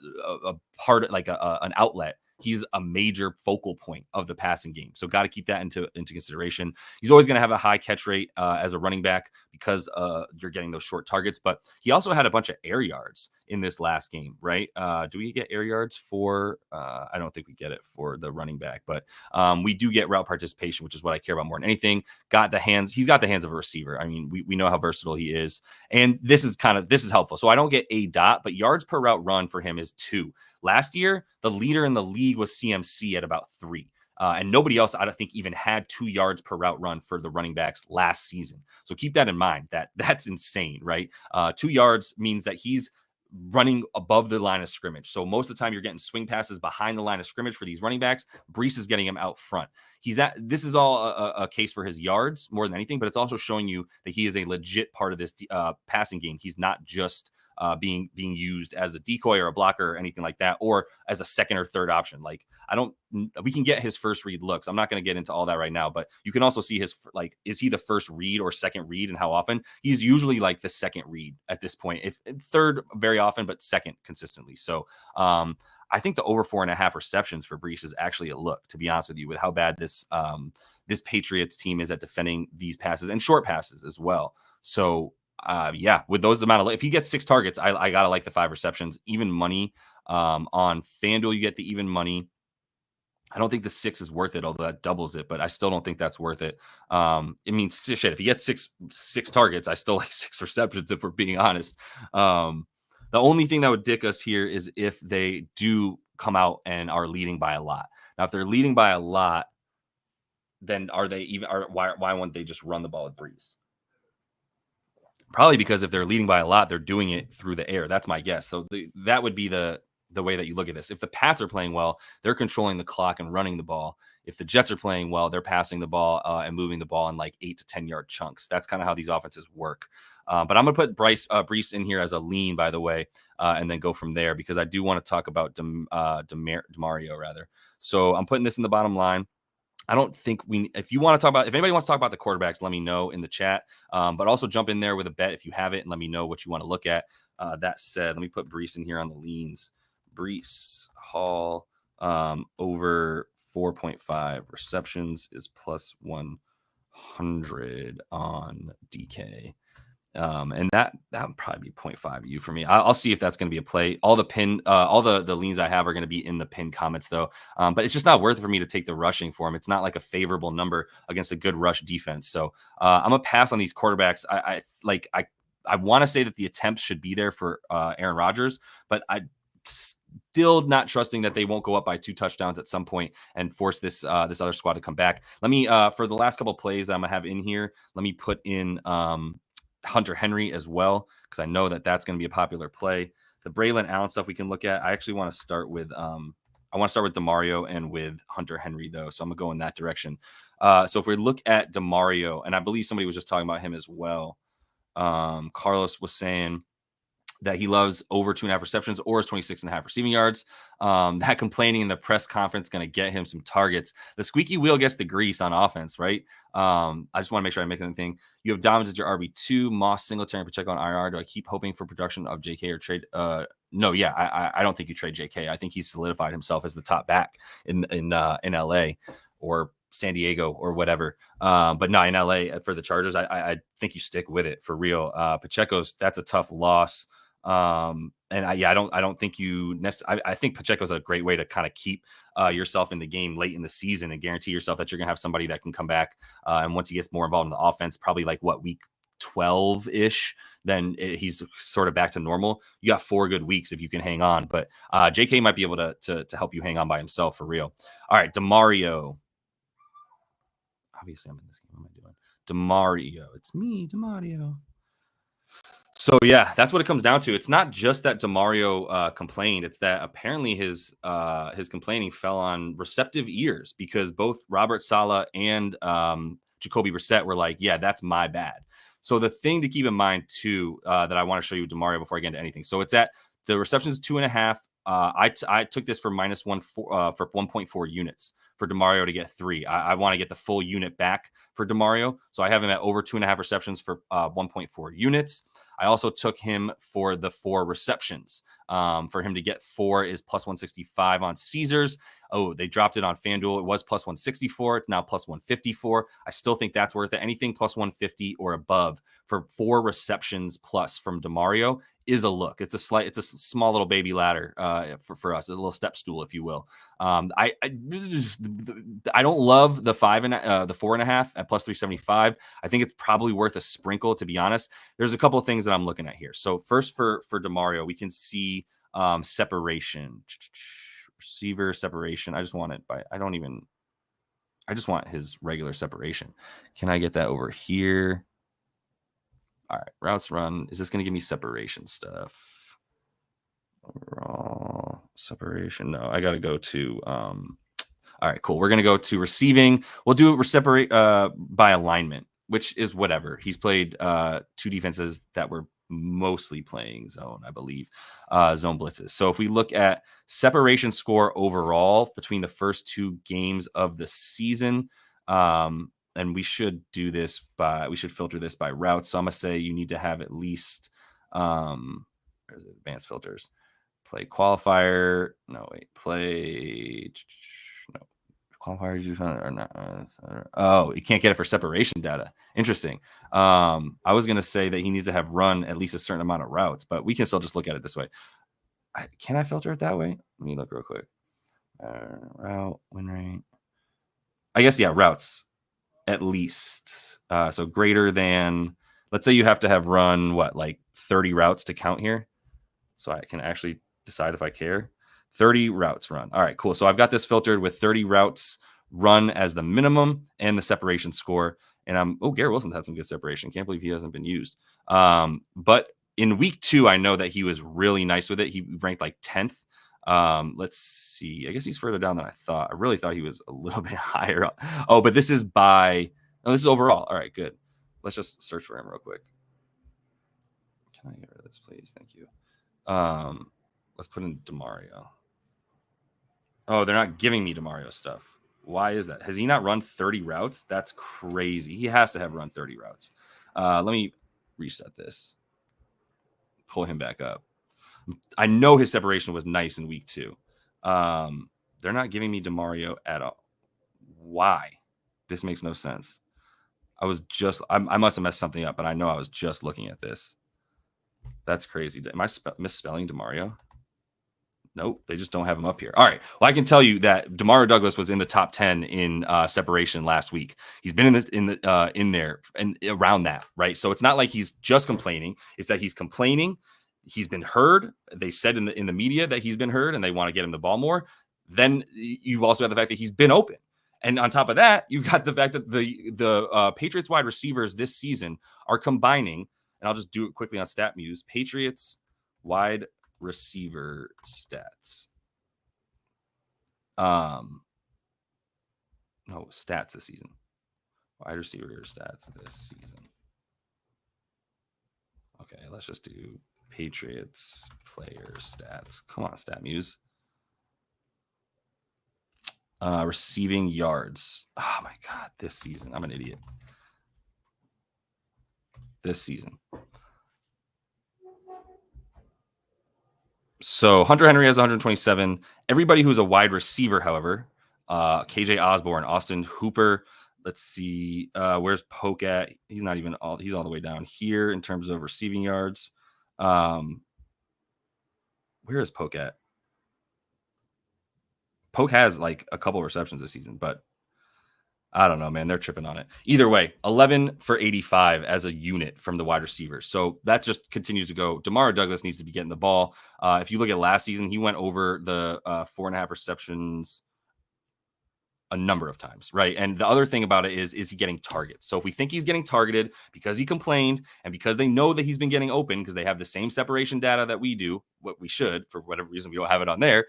part, like an outlet. He's a major focal point of the passing game. So got to keep that into consideration. He's always going to have a high catch rate as a running back because you're getting those short targets. But he also had a bunch of air yards in this last game, right? Do we get air yards for I don't think we get it for the running back, but we do get route participation, which is what I care about more than anything. He's got the hands of a receiver. I mean, we know how versatile he is. And this is helpful. So I don't get a dot, but yards per route run for him is 2. Last year, the leader in the league was CMC at about 3. And nobody else, I don't think, even had 2 yards per route run for the running backs last season. So keep that in mind. That's insane, right? 2 yards means that he's running above the line of scrimmage. So most of the time you're getting swing passes behind the line of scrimmage for these running backs. Breece is getting him out front. This is all a case for his yards more than anything, but it's also showing you that he is a legit part of this passing game. He's not just being used as a decoy or a blocker or anything like that, or as a second or third option. Like, we can get his first read looks. I'm not going to get into all that right now, but you can also see his, like, is he the first read or second read, and how often? He's usually like the second read at this point, if third very often, but second consistently. So I think the over 4.5 receptions for Breece is actually a look, to be honest with you, with how bad this Patriots team is at defending these passes and short passes as well. So with those amount of, if he gets 6 targets, I gotta like the 5 receptions. Even money on FanDuel, you get the even money. I don't think the 6 is worth it, although that doubles it, but I still don't think that's worth it. It means shit. If he gets six targets, I still like 6 receptions, if we're being honest. The only thing that would dick us here is if they do come out and are leading by a lot. Now, if they're leading by a lot, then why won't they just run the ball with Breece? Probably because if they're leading by a lot, they're doing it through the air. That's my guess. So that would be the way that you look at this. If the Pats are playing well, they're controlling the clock and running the ball. If the Jets are playing well, they're passing the ball and moving the ball in like 8 to 10 yard chunks. That's kind of how these offenses work. But I'm going to put Breece in here as a lean, by the way, and then go from there, because I do want to talk about Demario rather. So I'm putting this in the bottom line. I don't think if anybody wants to talk about the quarterbacks, let me know in the chat. But also jump in there with a bet if you have it, and let me know what you want to look at. That said, let me put Breece in here on the leans. Breece Hall over 4.5 receptions is plus 100 on DK. And that would probably be 0.5 U for me. I'll see if that's going to be a play. All the leans I have are going to be in the pinned comments though. But it's just not worth it for me to take the rushing for him. It's not like a favorable number against a good rush defense. So I'm gonna pass on these quarterbacks. I want to say that the attempts should be there for Aaron Rodgers, but I still not trusting that they won't go up by 2 touchdowns at some point and force this other squad to come back. Let me for the last couple of plays I'm gonna have in here, let me put in Hunter Henry as well, because I know that that's going to be a popular play. The Braelon Allen stuff we can look at. I actually want to start with Demario and with Hunter Henry though, so I'm gonna go in that direction. So if we look at Demario, and I believe somebody was just talking about him as well. Carlos was saying that he loves over 2.5 receptions or his 26.5 receiving yards. That complaining in the press conference going to get him some targets. The squeaky wheel gets the grease on offense, right? I just want to make sure I make anything. You have Dobbins as your RB2, Moss, Singletary, and Pacheco on IR. Do I keep hoping for production of JK or trade? No, yeah, I don't think you trade JK. I think he's solidified himself as the top back in LA, or San Diego or whatever. But no, in LA for the Chargers, I think you stick with it for real. Pacheco's, that's a tough loss. And I don't think I think Pacheco's a great way to kind of keep yourself in the game late in the season and guarantee yourself that you're gonna have somebody that can come back. And once he gets more involved in the offense, probably like week 12 ish, then he's sort of back to normal. You got 4 good weeks if you can hang on, but JK might be able to help you hang on by himself for real. All right, Demario. Obviously, I'm in this game. What am I doing? Demario. It's me, Demario. So yeah, that's what it comes down to. It's not just that Demario complained; it's that apparently his complaining fell on receptive ears, because both Robert Saleh and Jacoby Brissett were like, "Yeah, that's my bad." So the thing to keep in mind too, that I want to show you Demario before I get into anything. So it's at the receptions 2.5. I took this for -1 for 1.4 units for Demario to get 3. I want to get the full unit back for Demario, so I have him at over 2.5 receptions for 1.4 units. I also took him for the 4 receptions. For him to get 4 is +165 on Caesars. Oh, they dropped it on FanDuel. It was +164. It's now +154. I still think that's worth it. Anything +150 or above for 4 receptions plus from Demario is a look. It's a small little baby ladder for us, a little step stool, if you will. I don't love the 4.5 at +375. I think it's probably worth a sprinkle, to be honest. There's a couple of things that I'm looking at here. So first, for Demario, we can see separation, receiver separation. I just want it by. I just want his regular separation. Can I get that over here? All right, routes run. Is this going to give me separation stuff? Overall separation. No, I got to go to. All right, cool. We're going to go to receiving. We'll do it separate by alignment, which is whatever. He's played 2 defenses that were mostly playing zone, I believe, zone blitzes. So if we look at separation score overall between the first 2 games of the season, and we should do this we should filter this by routes. So I'm going to say you need to have at least, there's advanced filters, play qualifier. No, wait, play, no, qualifiers you found or not. Oh, you can't get it for separation data. Interesting. I was going to say that he needs to have run at least a certain amount of routes, but we can still just look at it this way. Can I filter it that way? Let me look real quick. Route, win rate. I guess, yeah, routes. At least. So greater than, let's say you have to have run, like 30 routes to count here. So I can actually decide if I care. 30 routes run. All right, cool. So I've got this filtered with 30 routes run as the minimum and the separation score. And Garrett Wilson's had some good separation. Can't believe he hasn't been used. But in week 2, I know that he was really nice with it. He ranked like 10th. Let's see. I guess he's further down than I thought. I really thought he was a little bit higher up. Oh, but this is this is overall. All right, good. Let's just search for him real quick. Can I get rid of this, please? Thank you. Let's put in Demario. Oh, they're not giving me Demario stuff. Why is that? Has he not run 30 routes? That's crazy. He has to have run 30 routes. Let me reset this. Pull him back up. I know his separation was nice in week 2. They're not giving me Demario at all. Why? This makes no sense. I must have messed something up, but I know I was just looking at this. That's crazy. Am I misspelling Demario? Nope, they just don't have him up here. All right. Well, I can tell you that Demario Douglas was in the top 10 in separation last week. He's been in there and around that, right? So it's not like he's just complaining. It's that he's complaining. He's been heard. They said in the media that he's been heard, and they want to get him the ball more. Then you've also got the fact that he's been open. And on top of that, you've got the fact that the Patriots wide receivers this season are combining, and I'll just do it quickly on StatMuse, Patriots wide receiver stats. No, stats this season. Wide receiver stats this season. Okay, let's just do Patriots player stats. Come on, StatMuse. Receiving yards. Oh my God, this season. I'm an idiot. This season. So Hunter Henry has 127. Everybody who's a wide receiver, however, KJ Osborne, Austin Hooper. Let's see. Where's Poke at? He's all the way down here in terms of receiving yards. Where is Poke at? Poke has like a couple receptions this season, but I don't know, man. They're tripping on it. Either way, 11 for 85 as a unit from the wide receivers. So that just continues to go. Demario Douglas needs to be getting the ball. If you look at last season, he went over the 4.5 receptions a number of times, right? And the other thing about it is he getting targets? So if we think he's getting targeted because he complained and because they know that he's been getting open because they have the same separation data that we do, what we should, for whatever reason, we don't have it on there.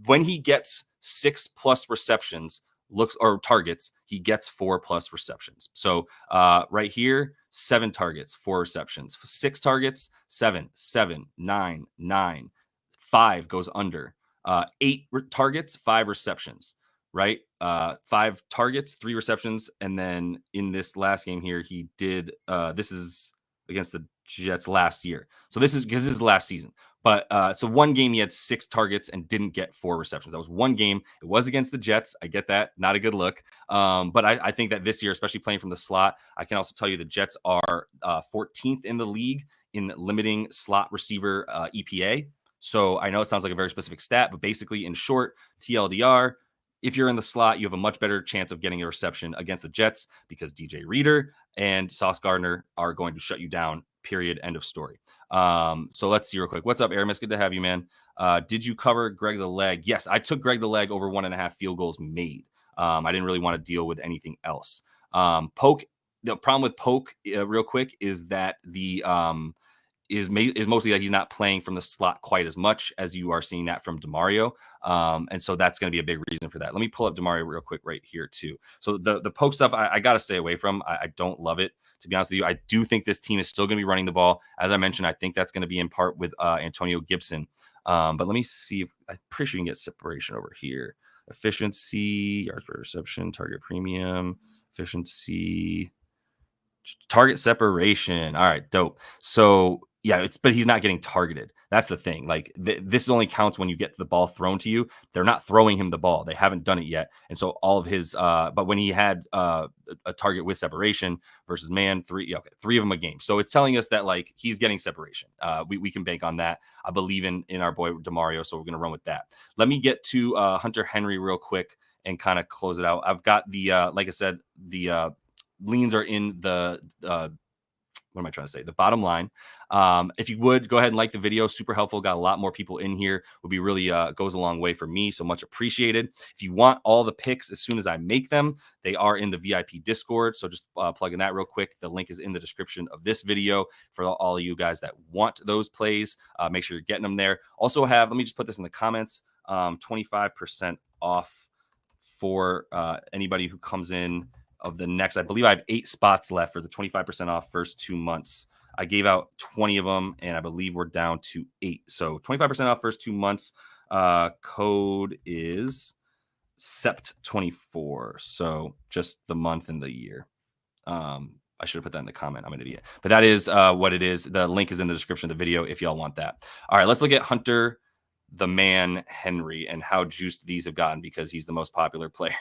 When he gets 6+ receptions, targets, he gets 4+ receptions. So right here, 7 targets, 4 receptions, 6 targets, 7, 9, 9, 5 goes under, 8 targets, 5 receptions, right? 5 targets, 3 receptions. And then in this last game here, he did, this is against the Jets last year. So this is because this is last season. But so one game he had 6 targets and didn't get 4 receptions. That was one game. It was against the Jets. I get that. Not a good look. But I think that this year, especially playing from the slot, I can also tell you the Jets are 14th in the league in limiting slot receiver EPA. So I know it sounds like a very specific stat, but basically in short, TLDR, if you're in the slot, you have a much better chance of getting a reception against the Jets because DJ Reader and Sauce Gardner are going to shut you down. Period. End of story. So let's see real quick. What's up, Aramis? Good to have you, man. Did you cover Greg the Leg? Yes, I took Greg the Leg over 1.5 field goals made. I didn't really want to deal with anything else. Poke. The problem with Poke, real quick, is that the is mostly that he's not playing from the slot quite as much as you are seeing that from Demario. And so that's going to be a big reason for that. Let me pull up Demario real quick right here too. So the Poke stuff, I got to stay away from. I don't love it, to be honest with you. I do think this team is still going to be running the ball. As I mentioned, I think that's going to be in part with Antonio Gibson. But let me see. I'm pretty sure you can get separation over here. Efficiency, yards per reception, target premium, efficiency, target separation. All right, dope. So yeah, but he's not getting targeted. That's the thing. Like this only counts when you get the ball thrown to you. They're not throwing him the ball. They haven't done it yet. And so all of his, but when he had a target with separation versus man, 3 of them a game. So it's telling us that like he's getting separation. We can bank on that. I believe in our boy Demario, so we're going to run with that. Let me get to Hunter Henry real quick and kind of close it out. I've got the, like I said, the leans are in the, what am I trying to say? The bottom line. If you would go ahead and like the video, super helpful. Got a lot more people in here. Would be really goes a long way for me. So much appreciated. If you want all the picks as soon as I make them, they are in the VIP Discord. So just plug in that real quick. The link is in the description of this video for all of you guys that want those plays. Make sure you're getting them there. Also have, let me just put this in the comments, 25% off for anybody who comes in of the next. I believe I have 8 spots left for the 25% off first 2 months. I gave out 20 of them, and I believe we're down to 8. So 25% off first 2 months. Code is SEPT24. So just the month and the year. I should have put that in the comment. I'm an idiot. But that is what it is. The link is in the description of the video if y'all want that. All right, let's look at Hunter the Man Henry and how juiced these have gotten because he's the most popular player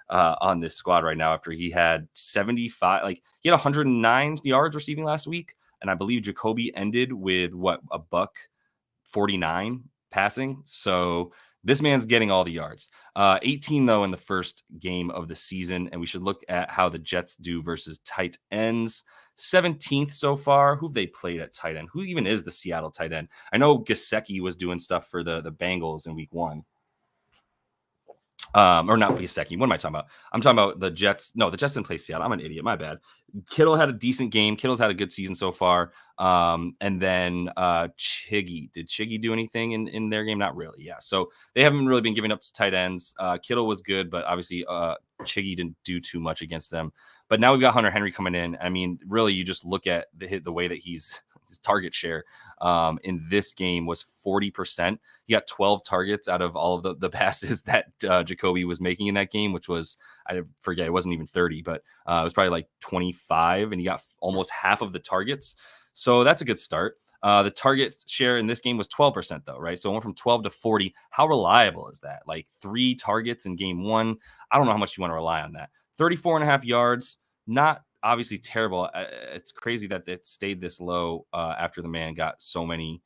on this squad right now after he had 75, like he had 109 yards receiving last week. And I believe Jacoby ended with a $149 passing. So this man's getting all the yards. 18 though in the first game of the season. And we should look at how the Jets do versus tight ends. 17th so far. Who've they played at tight end? Who even is the Seattle tight end? I know Gesicki was doing stuff for the Bengals in week 1. Or not Gesicki. What am I talking about? I'm talking about the Jets. No, the Jets didn't play Seattle. I'm an idiot. My bad. Kittle had a decent game. Kittle's had a good season so far. And then Chiggy. Did Chiggy do anything in their game? Not really. Yeah. So they haven't really been giving up to tight ends. Kittle was good, but obviously Chiggy didn't do too much against them. But now we've got Hunter Henry coming in. I mean, really, you just look at the way that his target share in this game was 40%. He got 12 targets out of all of the passes that Jacoby was making in that game, which was, I forget, it wasn't even 30, but it was probably like 25, and he got almost half of the targets. So that's a good start. The target share in this game was 12%, though, right? So it went from 12 to 40. How reliable is that? Like 3 targets in game 1. I don't know how much you want to rely on that. 34.5 yards, not obviously terrible. It's crazy that it stayed this low after the man got so many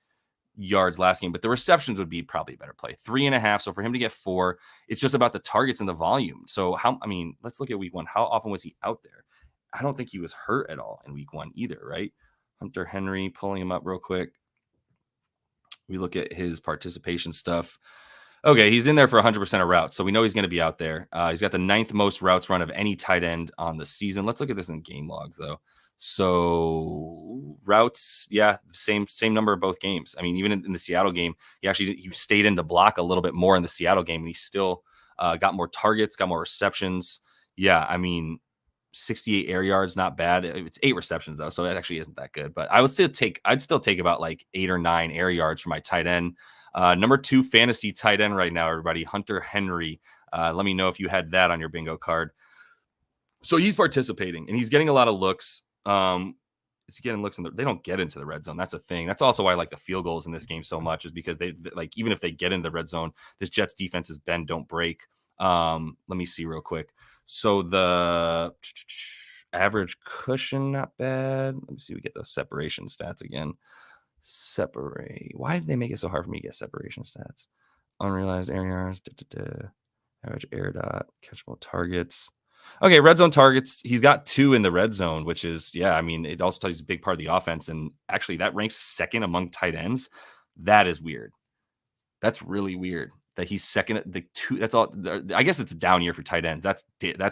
yards last game, but the receptions would be probably a better play. 3.5. So for him to get 4, it's just about the targets and the volume. So let's look at week 1. How often was he out there? I don't think he was hurt at all in week 1 either, right? Hunter Henry, pulling him up real quick. We look at his participation stuff. Okay, he's in there for 100% of routes, so we know he's going to be out there. He's got the 9th most routes run of any tight end on the season. Let's look at this in game logs, though. So routes, yeah, same number of both games. I mean, even in the Seattle game, he stayed in to block a little bit more in the Seattle game, and he still got more targets, got more receptions. Yeah, I mean, 68 air yards, not bad. It's 8 receptions though, so that actually isn't that good. But I'd still take about like 8 or 9 air yards for my tight end. Number 2 fantasy tight end right now, everybody, Hunter Henry. Let me know if you had that on your bingo card. So he's participating and he's getting a lot of looks. Is he getting looks they don't get into the red zone. That's a thing. That's also why I like the field goals in this game so much, is because they like, even if they get into the red zone, this Jets defense is bend, don't break. Let me see real quick. So the average cushion, not bad. Let me see. We get those separation stats again. Separate. Why did they make it so hard for me to get separation stats? Unrealized air yards, average air dot, catchable targets. Okay, red zone targets. He's got 2 in the red zone, which is, yeah, I mean, it also tells you he's a big part of the offense. And actually, that ranks 2nd among tight ends. That is weird. That's really weird that he's 2nd at the 2. That's all. I guess it's a down year for tight ends. That's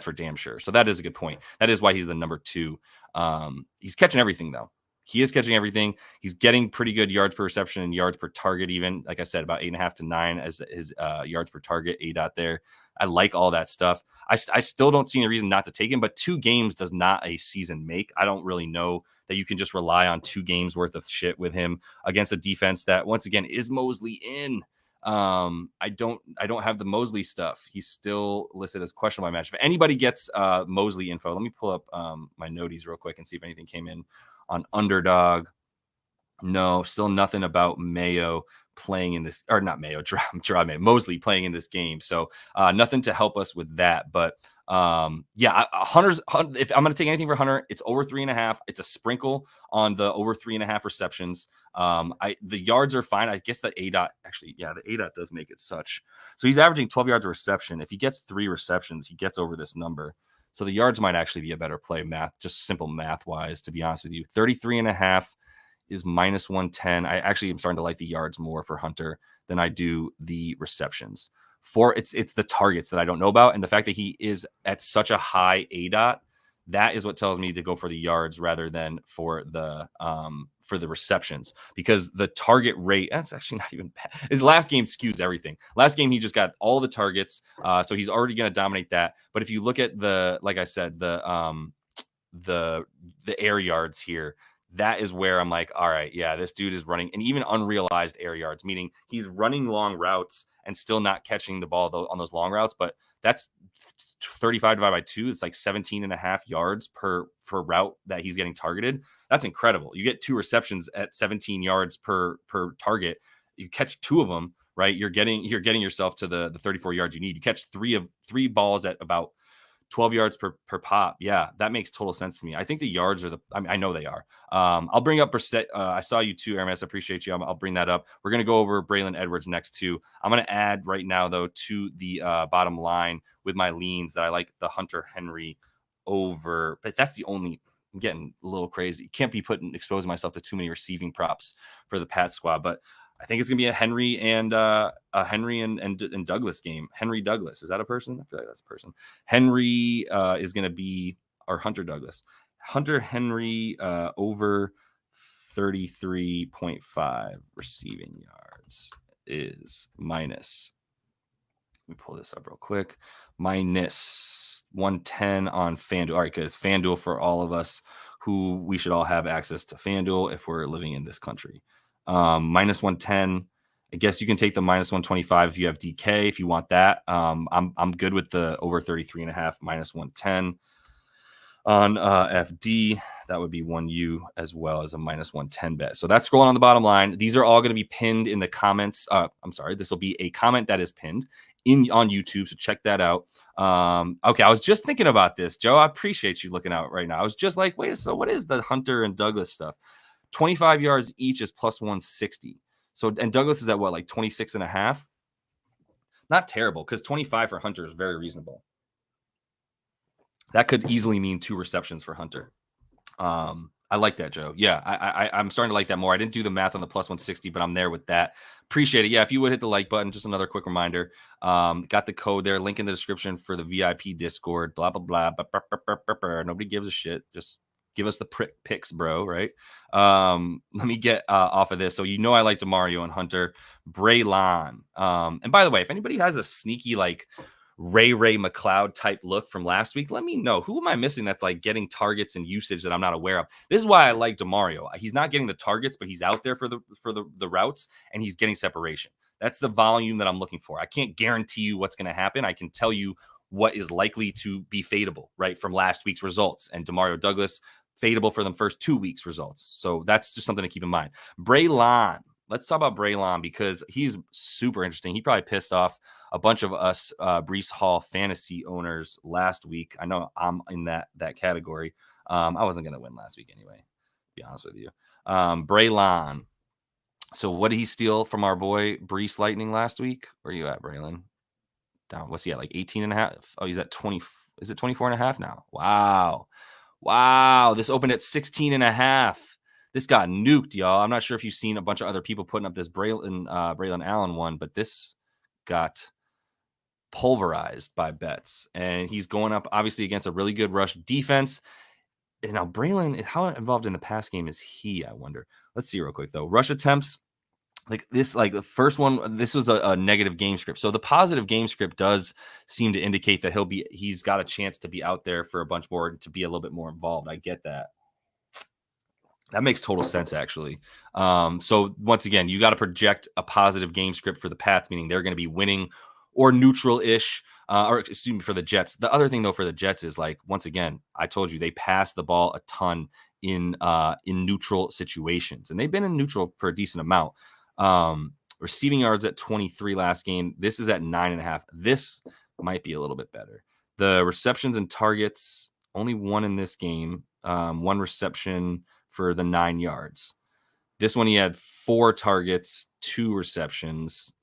for damn sure. So that is a good point. That is why he's the number 2. He's catching everything, though. He is catching everything. He's getting pretty good yards per reception and yards per target, even. Like I said, about 8.5 to 9 as his yards per target, ADOT there. I like all that stuff. I still don't see any reason not to take him, but 2 games does not a season make. I don't really know that you can just rely on 2 games worth of shit with him against a defense that, once again, is Mosley in. I don't have the Mosley stuff. He's still listed as questionable match. If anybody gets Mosley info, let me pull up my noties real quick and see if anything came in on Underdog. No, still nothing about Mayo playing in this, or not Mayo, Mosley playing in this game. So nothing to help us with that. But yeah, Hunter's, if I'm going to take anything for Hunter, it's over 3.5. It's a sprinkle on the over 3.5 receptions. The yards are fine. I guess the ADOT actually, yeah, the ADOT does make it such. So he's averaging 12 yards a reception. If he gets 3 receptions, he gets over this number. So the yards might actually be a better play, just simple math wise, to be honest with you. 33.5 is minus 110. I actually am starting to like the yards more for Hunter than I do the receptions. It's the targets that I don't know about, and the fact that he is at such a high ADOT, that is what tells me to go for the yards rather than for the receptions, because the target rate, that's actually not even bad. His last game skews everything. Last game he just got all the targets, so he's already going to dominate that. But if you look at like I said, the air yards here, that is where I'm like, all right, yeah, this dude is running, and even unrealized air yards, meaning he's running long routes and still not catching the ball on those long routes. But that's 35 divided by 2. It's like 17.5 yards per route that he's getting targeted. That's incredible. You get 2 receptions at 17 yards per target. You catch 2 of them, right? You're getting yourself to the 34 yards you need. You catch 3 balls at about 12 yards per pop. Yeah, that makes total sense to me. I think the yards are I know they are. I'll bring up Brissett. I saw you too, Hermes. I appreciate you. I'll bring that up. We're going to go over Braelon Edwards next too. I'm going to add right now, though, to the bottom line with my leans that I like the Hunter Henry over. But that's the only. I'm getting a little crazy. Can't be exposing myself to too many receiving props for the Pat squad. But I think it's going to be a Henry and Douglas game. Henry Douglas. Is that a person? I feel like that's a person. Henry is going to be, or Hunter Douglas. Hunter Henry over 33.5 receiving yards is minus. Let me pull this up real quick. Minus 110 on FanDuel. All right, good. It's FanDuel for all of us who we should all have access to FanDuel if we're living in this country. Minus 110. I guess you can take the minus 125 if you have DK, if you want that. I'm good with the over 33.5 minus 110. on FD. That would be 1U as well as a -110 bet. So that's scrolling on the bottom line. These are all going to be pinned in the comments. I'm sorry, this will be a comment that is pinned on YouTube. So check that out. Okay, I was just thinking about this, Joe. I appreciate you looking out right now. I was just like, wait, so what is the Hunter and Douglas stuff? 25 yards each is +160. So, and Douglas is at what, like 26.5? Not terrible, because 25 for Hunter is very reasonable. That could easily mean 2 receptions for Hunter. I like that, Joe. Yeah, I'm starting to like that more. I didn't do the math on the +160, but I'm there with that. Appreciate it. Yeah, if you would hit the like button, just another quick reminder. Got the code there, link in the description for the VIP Discord, blah, blah, blah. Nobody gives a shit. Just give us the picks, bro, right? Let me get off of this. So you know I like Demario and Hunter. Braelon. And by the way, if anybody has a sneaky, like, Ray McLeod type look from last week, let me know. Who am I missing that's like getting targets and usage that I'm not aware of? This is why I like Demario. He's not getting the targets, but he's out there for the routes, and he's getting separation. That's the volume that I'm looking for. I can't guarantee you what's going to happen. I can tell you what is likely to be fadeable, right, from last week's results. And Demario Douglas, fadeable for the first 2 weeks results. So that's just something to keep in mind. Braelon. Let's talk about Braelon because he's super interesting. He probably pissed off a bunch of us Breece Hall fantasy owners last week. I know I'm in that category. I wasn't going to win last week anyway, to be honest with you. Braelon. So what did he steal from our boy Breece Lightning last week? Where are you at, Braelon? Down. What's he at? Like 18.5? Oh, he's at 20. Is it 24.5 now? Wow. This opened at 16.5. This got nuked, y'all. I'm not sure if you've seen a bunch of other people putting up this Braelon Allen one, but this got pulverized by bets. And he's going up, obviously, against a really good rush defense. And now Braelon, how involved in the pass game is he, I wonder? Let's see real quick, though. Rush attempts, like this, like the first one, this was a negative game script. So the positive game script does seem to indicate that he's got a chance to be out there for a bunch more, to be a little bit more involved. I get that. That makes total sense, actually. So once again, you got to project a positive game script for the Pats, meaning they're going to be winning or neutral-ish, or excuse me, for the Jets. The other thing, though, for the Jets is, like, once again, I told you they pass the ball a ton in neutral situations, and they've been in neutral for a decent amount. Receiving yards at 23 last game. This is at 9.5. This might be a little bit better. The receptions and targets, only one in this game. One reception for the 9 yards. This one he had 4 targets, 2 receptions,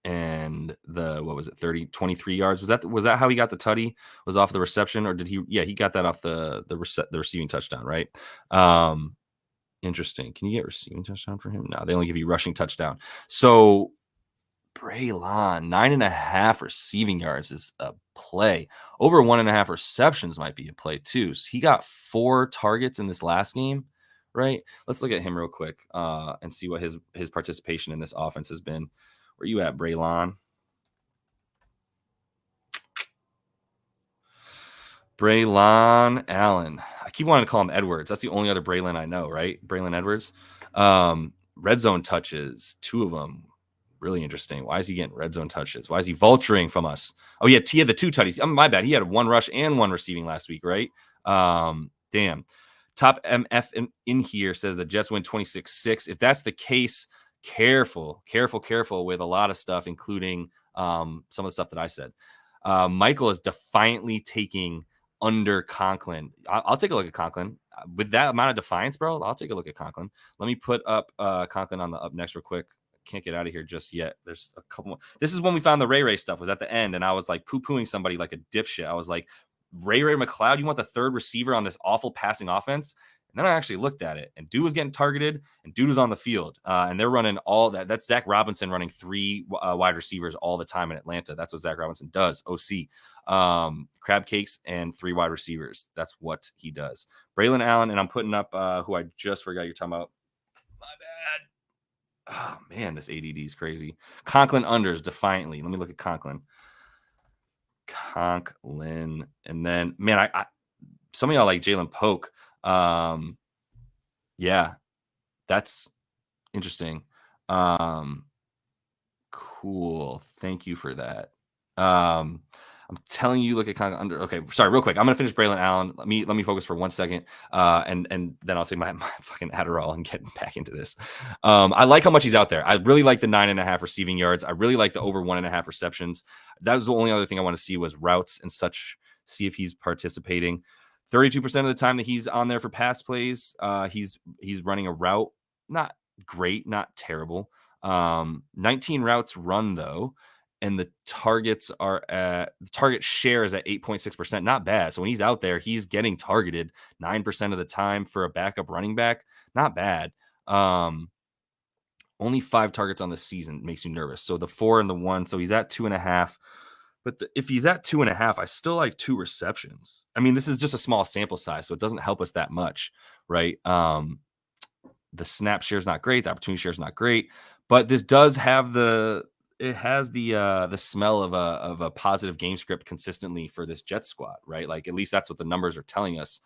and the 23 yards. Was that how he got the tutty? Was off the reception, or did he? Yeah, he got that off the receiving touchdown, right? Interesting. Can you get receiving touchdown for him? No, they only give you rushing touchdown. So Braelon, 9.5 receiving yards is a play. Over 1.5 receptions might be a play too. So he got 4 targets in this last game, right? Let's look at him real quick and see what his participation in this offense has been. Where you at, Braelon? Braelon Allen. I keep wanting to call him Edwards. That's the only other Braelon I know, right? Braelon Edwards. Red zone touches, 2 of them. Really interesting. Why is he getting red zone touches? Why is he vulturing from us? Oh, yeah, he had the 2 tutties. My bad. He had 1 rush and 1 receiving last week, right? Damn. Top MF in here says the Jets win 26-6. If that's the case, careful with a lot of stuff, including some of the stuff that I said. Michael is defiantly taking under Conklin. I'll take a look at Conklin. With that amount of defiance, bro, I'll take a look at Conklin. Let me put up Conklin on the up next real quick. Can't get out of here just yet. There's a couple more. This is when we found the Ray stuff, was at the end, and I was like poo-pooing somebody like a dipshit. I was like, Ray McLeod, you want the 3rd receiver on this awful passing offense? And then I actually looked at it, and dude was getting targeted, and dude was on the field. And they're running all that. That's Zach Robinson running 3 wide receivers all the time in Atlanta. That's what Zach Robinson does, OC. Crab cakes and 3 wide receivers. That's what he does. Braelon Allen, and I'm putting up who I just forgot you're talking about. My bad. Oh, man, this ADD is crazy. Conklin unders defiantly. Let me look at Conklin. And then, man, I some of y'all like Jalen Polk. Yeah, that's interesting. Cool. Thank you for that. I'm telling you, look at Conklin under. Okay, sorry, real quick. I'm gonna finish Braelon Allen. Let me focus for 1 second, and then I'll take my fucking Adderall and get back into this. I like how much he's out there. I really like the 9.5 receiving yards. I really like the over 1.5 receptions. That was the only other thing I want to see was routes and such. See if he's participating. 32% of the time that he's on there for pass plays, he's running a route. Not great, not terrible. 19 routes run though. And the target share is at 8.6%. Not bad. So when he's out there, he's getting targeted 9% of the time for a backup running back. Not bad. Only 5 targets on the season makes you nervous. So the 4 and the 1. So he's at 2.5. But if he's at 2.5, I still like 2 receptions. I mean, this is just a small sample size, so it doesn't help us that much, right? The snap share is not great. The opportunity share is not great. But this does have the smell of a positive game script consistently for this Jets squad, right? Like at least that's what the numbers are telling us.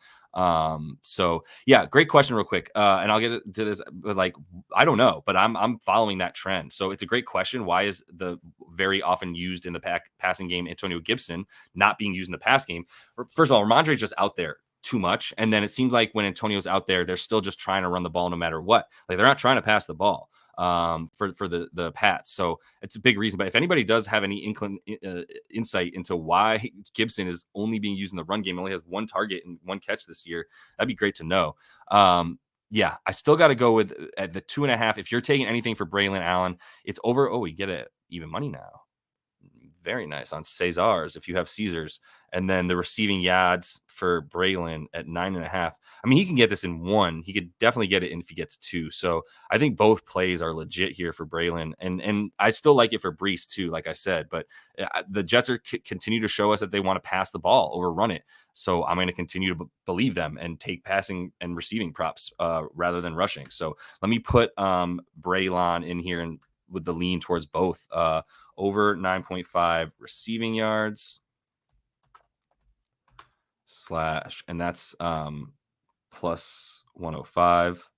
So yeah, great question real quick. And I'll get to this, but like, I don't know, but I'm following that trend. So it's a great question. Why is the very often used in the passing game Antonio Gibson not being used in the pass game? First of all, Rhamondre is just out there too much. And then it seems like when Antonio's out there, they're still just trying to run the ball no matter what. Like they're not trying to pass the ball for the Pats. So it's a big reason. But if anybody does have any insight into why Gibson is only being used in the run game, only has 1 target and 1 catch this year, that'd be great to know. Yeah, I still got to go with at the 2.5. If you're taking anything for Braelon Allen, it's over. Oh, we get it even money now. Very nice on Cesars if you have Caesars. And then the receiving yards for Braelon at 9.5. I mean, he can get this in 1. He could definitely get it in if he gets 2. So I think both plays are legit here for Braelon. And I still like it for Breece too, like I said. But the Jets are continue to show us that they want to pass the ball, overrun it. So I'm going to continue to believe them and take passing and receiving props rather than rushing. So let me put Braelon in here and with the lean towards both. Over 9.5 receiving yards / and that's plus 105.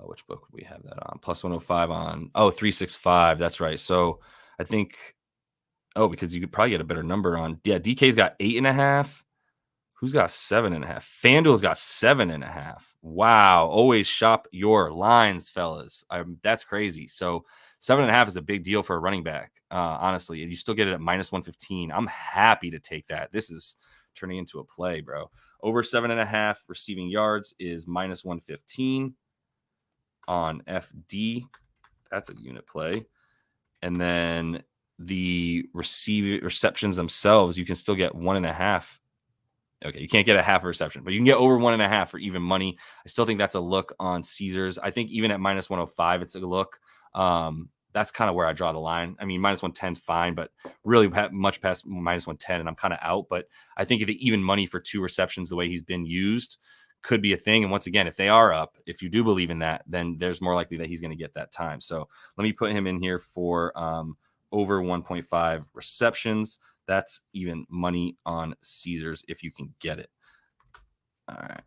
Which book would we have that on? Plus 105 on 365. That's right. So I think because you could probably get a better number on DK's got 8.5. Who's got 7.5? FanDuel's got 7.5. Wow. Always shop your lines, fellas. That's crazy. So 7.5 is a big deal for a running back. Honestly, you still get it at minus 115. I'm happy to take that. This is turning into a play, bro. Over 7.5 receiving yards is minus 115 on FD. That's a unit play. And then the receptions themselves, you can still get 1.5. Okay, you can't get a half a reception, but you can get over 1.5 for even money. I still think that's a look on Caesars. I think even at minus 105, it's a look. That's kind of where I draw the line. I mean, minus 110 is fine, but really much past minus 110, and I'm kind of out. But I think the even money for 2 receptions, the way he's been used, could be a thing. And once again, if they are up, if you do believe in that, then there's more likely that he's going to get that time. So let me put him in here for over 1.5 receptions. That's even money on Caesars if you can get it. All right.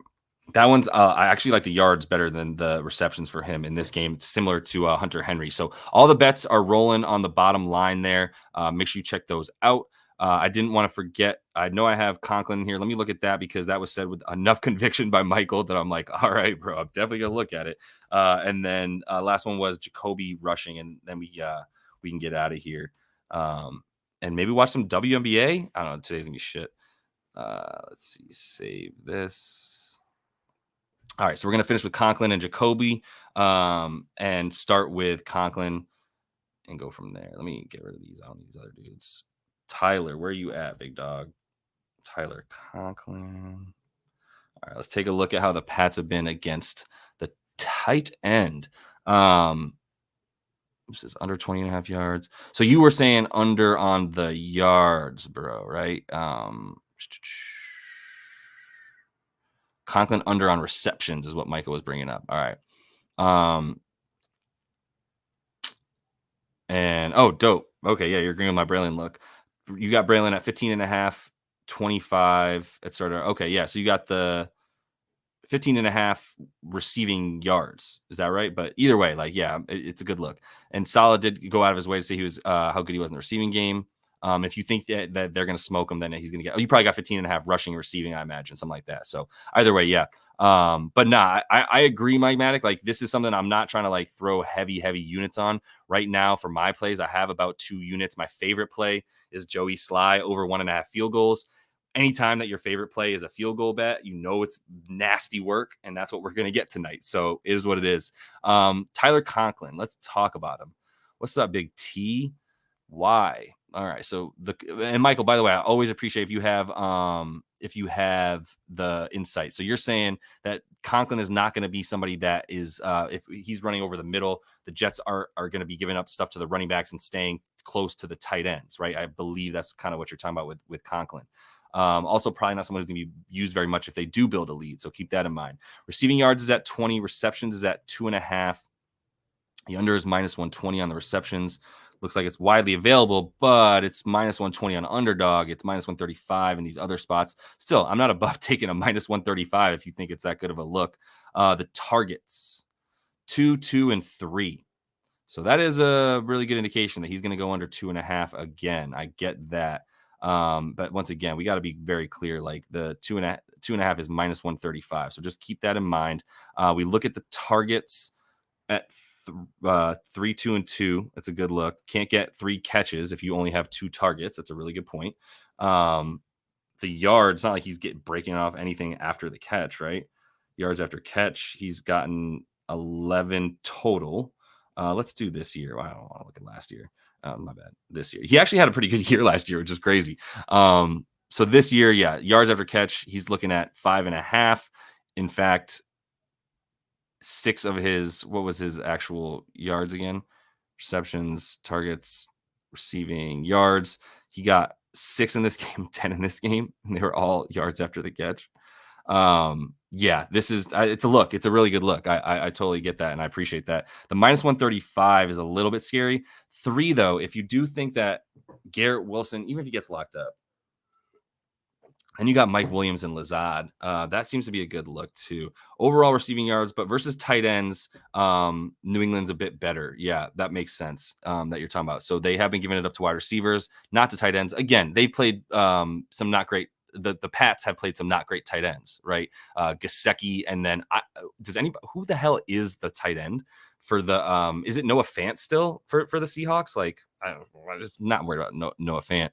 That one's I actually like the yards better than the receptions for him in this game. It's similar to Hunter Henry. So all the bets are rolling on the bottom line there. Make sure you check those out. I didn't want to forget. I know I have Conklin here. Let me look at that because that was said with enough conviction by Michael that I'm like, all right, bro, I'm definitely going to look at it. And then last one was Jacoby rushing, and then we can get out of here. And maybe watch some WNBA. I don't know. Today's going to be shit. Let's see. Save this. All right, so we're going to finish with Conklin and Jacoby and start with Conklin and go from there. Let me get rid of these. I don't need these other dudes. Tyler, where are you at, big dog? Tyler Conklin. All right, let's take a look at how the Pats have been against the tight end. This is under 20.5 yards. So you were saying under on the yards, bro, right? Conklin under on receptions is what Michael was bringing up. All right. And dope. Okay, yeah, you're agreeing with my Braelon look. You got Braelon at 15.5, 25, etc. Okay, yeah. So you got the 15.5 receiving yards. Is that right? But either way, like, yeah, it's a good look. And Salah did go out of his way to say he was how good he was in the receiving game. If you think that they're going to smoke him, then he's going to get, you probably got 15.5 rushing and receiving, I imagine, something like that. So either way, yeah. But nah, I agree, Mike Maddock. Like, this is something I'm not trying to like throw heavy units on right now. For my plays, I have about 2 units. My favorite play is Joey Sly over 1.5 field goals. Anytime that your favorite play is a field goal bet, you know it's nasty work, and that's what we're going to get tonight. So it is what it is. Tyler Conklin, let's talk about him. What's up, Big T? Why? All right. So and Michael, by the way, I always appreciate if you have the insight. So you're saying that Conklin is not going to be somebody that is if he's running over the middle, the Jets are going to be giving up stuff to the running backs and staying close to the tight ends, right? I believe that's kind of what you're talking about with Conklin. Also, probably not someone who's going to be used very much if they do build a lead. So keep that in mind. Receiving yards is at 20. Receptions is at 2.5. The under is -120 on the receptions. Looks like it's widely available, but it's -120 on underdog. It's -135 in these other spots. Still, I'm not above taking a -135 if you think it's that good of a look. The targets, 2, 2, and 3. So that is a really good indication that he's going to go under 2.5 again. I get that. But once again, we got to be very clear. Like, the 2.5 is -135. So just keep that in mind. We look at the targets at 3, 2, and 2. That's a good look. Can't get 3 catches if you only have 2 targets. That's a really good point. The yards, not like he's breaking off anything after the catch, right? Yards after catch, he's gotten 11 total. Let's do this year. I don't want to look at last year. My bad. This year, he actually had a pretty good year last year, which is crazy. So this year, yeah, yards after catch, he's looking at 5.5. In fact, 6 of his, what was his actual yards again? Receptions, targets, receiving, yards. He got 6 in this game, 10 in this game, and they were all yards after the catch. Yeah, this is, it's a look. It's a really good look. I totally get that, and I appreciate that. The -135 is a little bit scary. 3, though, if you do think that Garrett Wilson, even if he gets locked up, and you got Mike Williams and Lazard, that seems to be a good look too. Overall receiving yards, but versus tight ends, New England's a bit better. Yeah, that makes sense that you're talking about. So they have been giving it up to wide receivers, not to tight ends. Again, they played some not great. The Pats have played some not great tight ends, right? Gesicki, and then who the hell is the tight end for the is it Noah Fant still for the Seahawks? Like, I'm just not worried about Noah Fant.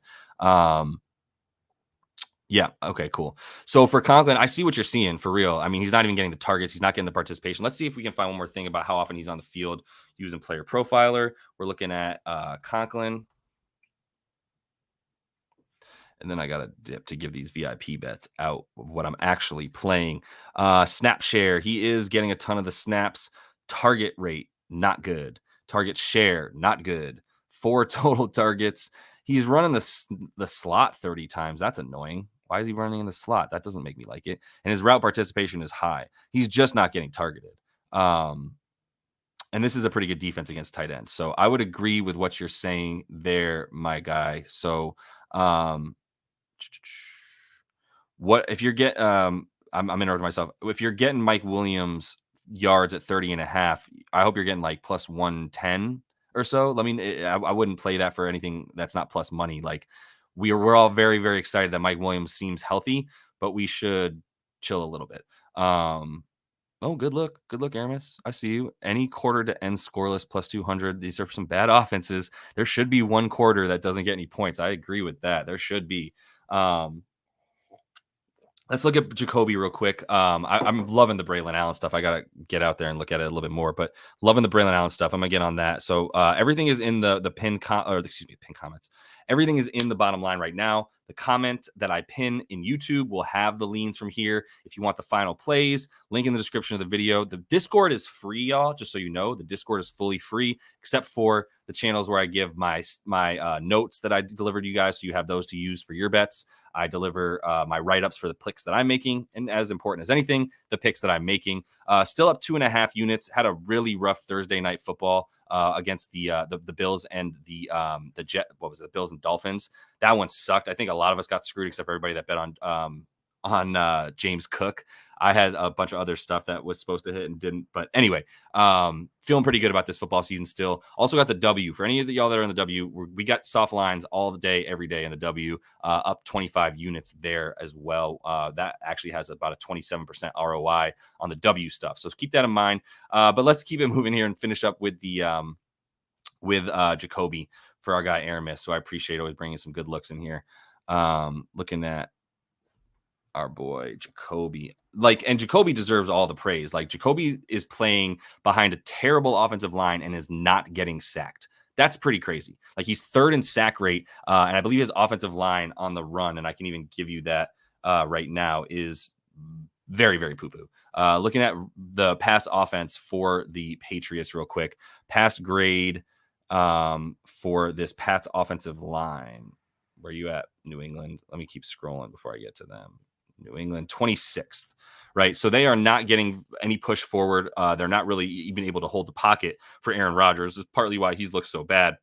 Yeah. Okay, cool. So for Conklin, I see what you're seeing for real. I mean, he's not even getting the targets. He's not getting the participation. Let's see if we can find one more thing about how often he's on the field using Player Profiler. We're looking at Conklin. And then I got a dip to give these VIP bets out of what I'm actually playing. Snap share. He is getting a ton of the snaps. Target rate, not good. Target share, not good. 4 total targets. He's running the slot 30 times. That's annoying. Why is he running in the slot? That doesn't make me like it. And his route participation is high. He's just not getting targeted. And this is a pretty good defense against tight ends. So I would agree with what you're saying there, my guy. So what if you're getting I'm interrupting myself. If you're getting Mike Williams yards at 30.5, I hope you're getting like plus 110 or so. I mean, I wouldn't play that for anything that's not plus money. Like, we're all very, very excited that Mike Williams seems healthy, but we should chill a little bit. Oh, good look, Aramis. I see you. Any quarter to end scoreless plus 200. These are some bad offenses. There should be one quarter that doesn't get any points. I agree with that. There should be. Let's look at Jacoby real quick. I'm loving the Braelon Allen stuff. I got to get out there and look at it a little bit more, but loving the Braelon Allen stuff. I'm going to get on that. So everything is in the pin comments. Everything is in the bottom line right now. The comment that I pin in YouTube will have the leans from here. If you want the final plays, link in the description of the video. The Discord is free, y'all, just so you know. The Discord is fully free, except for the channels where I give my notes that I deliver to you guys, so you have those to use for your bets. I deliver my write-ups for the picks that I'm making, and as important as anything, the picks that I'm making. Still up 2.5 units. Had a really rough Thursday night football against the Bills and the Bills and Dolphins. That one sucked. I think a lot of us got screwed, except for everybody that bet on James Cook. I had a bunch of other stuff that was supposed to hit and didn't. But anyway, feeling pretty good about this football season still. Also got the W. For any of y'all that are in the W, we got soft lines all the day, every day in the W, up 25 units there as well. That actually has about a 27% ROI on the W stuff. So keep that in mind. But let's keep it moving here and finish up with the Jacoby for our guy Aramis. So I appreciate always bringing some good looks in here. Looking at our boy Jacoby, and Jacoby deserves all the praise. Like, Jacoby is playing behind a terrible offensive line and is not getting sacked. That's pretty crazy. Like, he's third in sack rate, and I believe his offensive line on the run, and I can even give you that right now, is very, very poo-poo. Looking at the pass offense for the Patriots real quick, pass grade for this Pats offensive line. Where are you at, New England? Let me keep scrolling before I get to them. New England, 26th, right? So they are not getting any push forward. They're not really even able to hold the pocket for Aaron Rodgers. It's partly why he's looked so bad.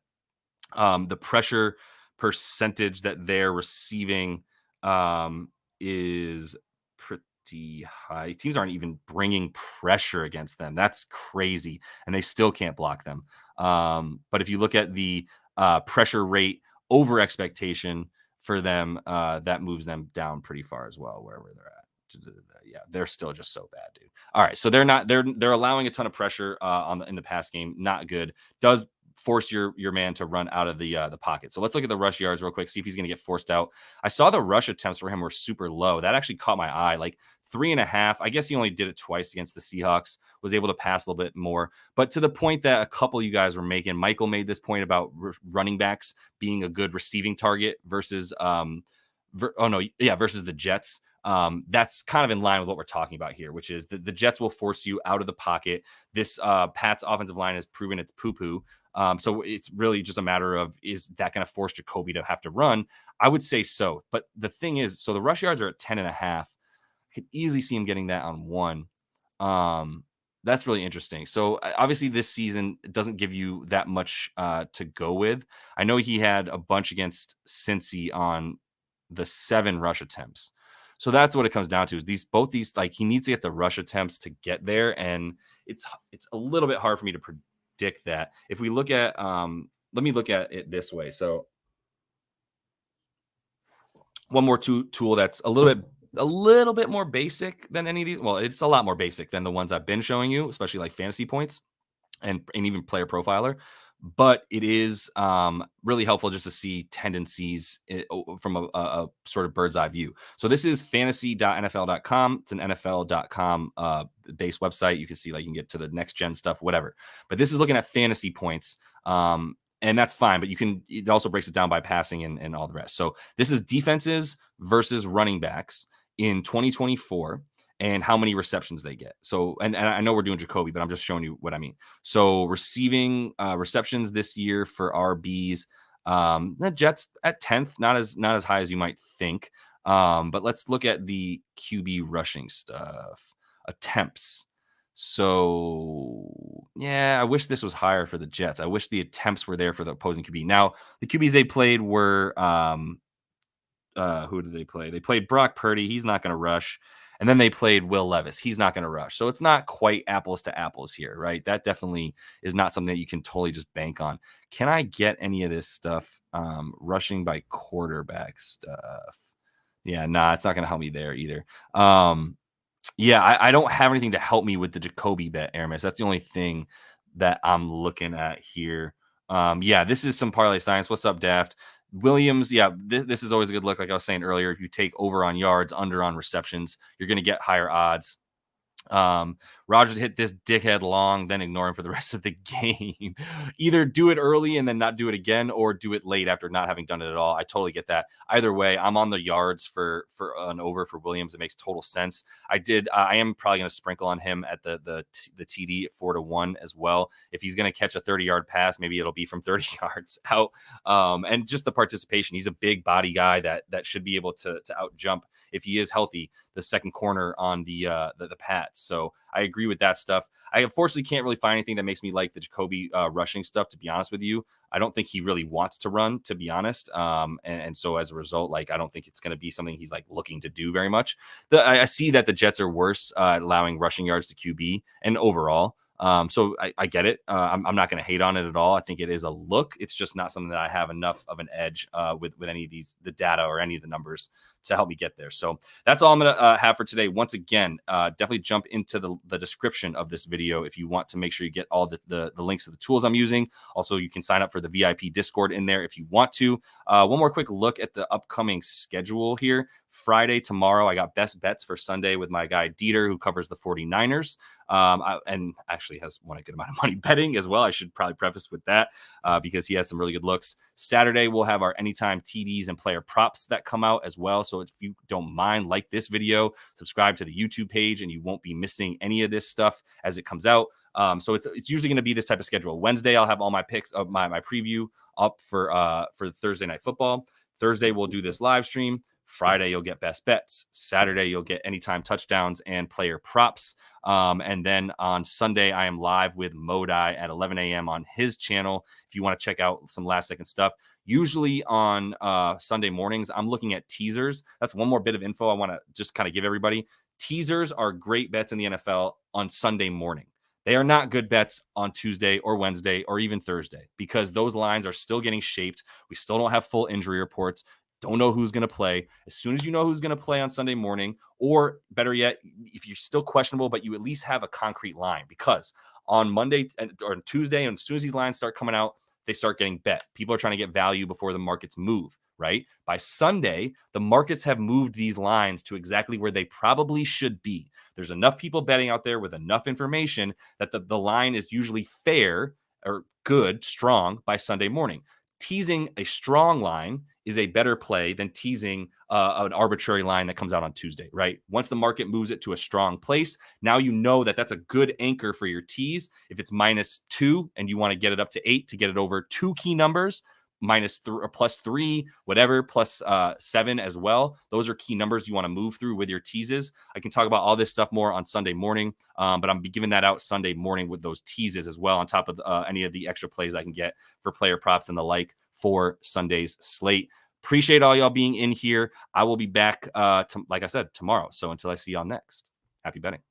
The pressure percentage that they're receiving is pretty high. Teams aren't even bringing pressure against them. That's crazy. And they still can't block them. But if you look at the pressure rate over expectation for them, that moves them down pretty far as well, wherever they're at. Yeah, they're still just so bad, dude. All right, so they're allowing a ton of pressure in the pass game. Not good. Does force your man to run out of the pocket. So let's look at the rush yards real quick, see if he's going to get forced out. I saw the rush attempts for him were super low. That actually caught my eye, like 3.5. I guess he only did it twice against the Seahawks, was able to pass a little bit more. But to the point that a couple of you guys were making, Michael made this point about running backs being a good receiving target versus versus the Jets. That's kind of in line with what we're talking about here, which is the Jets will force you out of the pocket. This Pats offensive line has proven it's poo-poo. So it's really just a matter of, is that going to force Jacoby to have to run? I would say so. But the thing is, so the rush yards are at 10.5. I could easily see him getting that on 1. That's really interesting. So obviously this season doesn't give you that much to go with. I know he had a bunch against Cincy on the 7 rush attempts. So that's what it comes down to, is both these, like, he needs to get the rush attempts to get there. And it's a little bit hard for me to predict that. If we look at, let me look at it this way. So one more tool that's a little bit more basic than any of these. Well, it's a lot more basic than the ones I've been showing you, especially like fantasy points and even player profiler. But it is really helpful just to see tendencies from a sort of bird's eye view. So this is fantasy.nfl.com. It's an NFL.com based website. You can see, like, you can get to the next gen stuff, whatever. But this is looking at fantasy points. And that's fine, but it also breaks it down by passing and all the rest. So this is defenses versus running backs in 2024 and how many receptions they get. So, and I know we're doing Jacoby, but I'm just showing you what I mean. So receiving receptions this year for RBs, the Jets at 10th, not as high as you might think. But let's look at the QB rushing stuff. Attempts. So, yeah, I wish this was higher for the Jets. I wish the attempts were there for the opposing QB. Now, the QBs they played were, who did they play? They played Brock Purdy. He's not going to rush. And then they played Will Levis. He's not going to rush. So it's not quite apples to apples here, right? That definitely is not something that you can totally just bank on. Can I get any of this stuff? Rushing by quarterback stuff. Yeah, it's not going to help me there either. Yeah, I don't have anything to help me with the Jacoby bet, Aramis. That's the only thing that I'm looking at here. Yeah, this is some parlay science. What's up, Daft? Williams, yeah, this is always a good look. Like I was saying earlier, if you take over on yards, under on receptions, you're going to get higher odds. Rodgers hit this dickhead long, then ignore him for the rest of the game. Either do it early and then not do it again, or do it late after not having done it at all. I totally get that. Either way, I'm on the yards for an over for Williams. It makes total sense. I am probably going to sprinkle on him at the TD at 4-1 as well. If he's going to catch a 30-yard pass, maybe it'll be from 30 yards out. And just the participation. He's a big body guy that should be able to out jump, if he is healthy, the second corner on the Pats. So I agree with that stuff. I unfortunately can't really find anything that makes me like the Jacoby rushing stuff, to be honest with you. I don't think he really wants to run, to be honest. And so as a result, like, I don't think it's going to be something he's like looking to do very much. I see that the Jets are worse allowing rushing yards to QB and overall. So I get it. I'm not going to hate on it at all. I think it is a look. It's just not something that I have enough of an edge with any of the data or any of the numbers to help me get there. So that's all I'm going to have for today. Once again, definitely jump into the description of this video if you want to make sure you get all the links to the tools I'm using. Also, you can sign up for the VIP Discord in there if you want to. One more quick look at the upcoming schedule here. Friday, tomorrow, I got best bets for Sunday with my guy Dieter, who covers the 49ers and actually has won a good amount of money betting as well. I should probably preface with that because he has some really good looks. Saturday, we'll have our anytime TDs and player props that come out as well. So if you don't mind, like this video, subscribe to the YouTube page, and you won't be missing any of this stuff as it comes out. So it's usually going to be this type of schedule. Wednesday, I'll have all my picks of my preview up for Thursday Night Football. Thursday, we'll do this live stream. Friday, you'll get best bets. Saturday, you'll get anytime touchdowns and player props. And then on Sunday, I am live with Modi at 11 a.m. on his channel. If you want to check out some last second stuff, usually on Sunday mornings, I'm looking at teasers. That's one more bit of info I want to just kind of give everybody. Teasers are great bets in the NFL on Sunday morning. They are not good bets on Tuesday or Wednesday or even Thursday because those lines are still getting shaped. We still don't have full injury reports. Don't know who's going to play. As soon as you know who's going to play on Sunday morning, or better yet, if you're still questionable, but you at least have a concrete line, because on Monday or Tuesday, and as soon as these lines start coming out, they start getting bet. People are trying to get value before the markets move, right? By Sunday, the markets have moved these lines to exactly where they probably should be. There's enough people betting out there with enough information that the line is usually fair or good, strong by Sunday morning. Teasing a strong line is a better play than teasing an arbitrary line that comes out on Tuesday, right? Once the market moves it to a strong place, now you know that that's a good anchor for your tease. If it's -2 and you want to get it up to 8 to get it over two key numbers, -3 or +3, whatever, +7 as well. Those are key numbers you want to move through with your teases. I can talk about all this stuff more on Sunday morning, but I'm giving that out Sunday morning with those teases as well, on top of any of the extra plays I can get for player props and the like for Sunday's slate. Appreciate all y'all being in here. I will be back, like I said, tomorrow. So until I see y'all next, happy betting.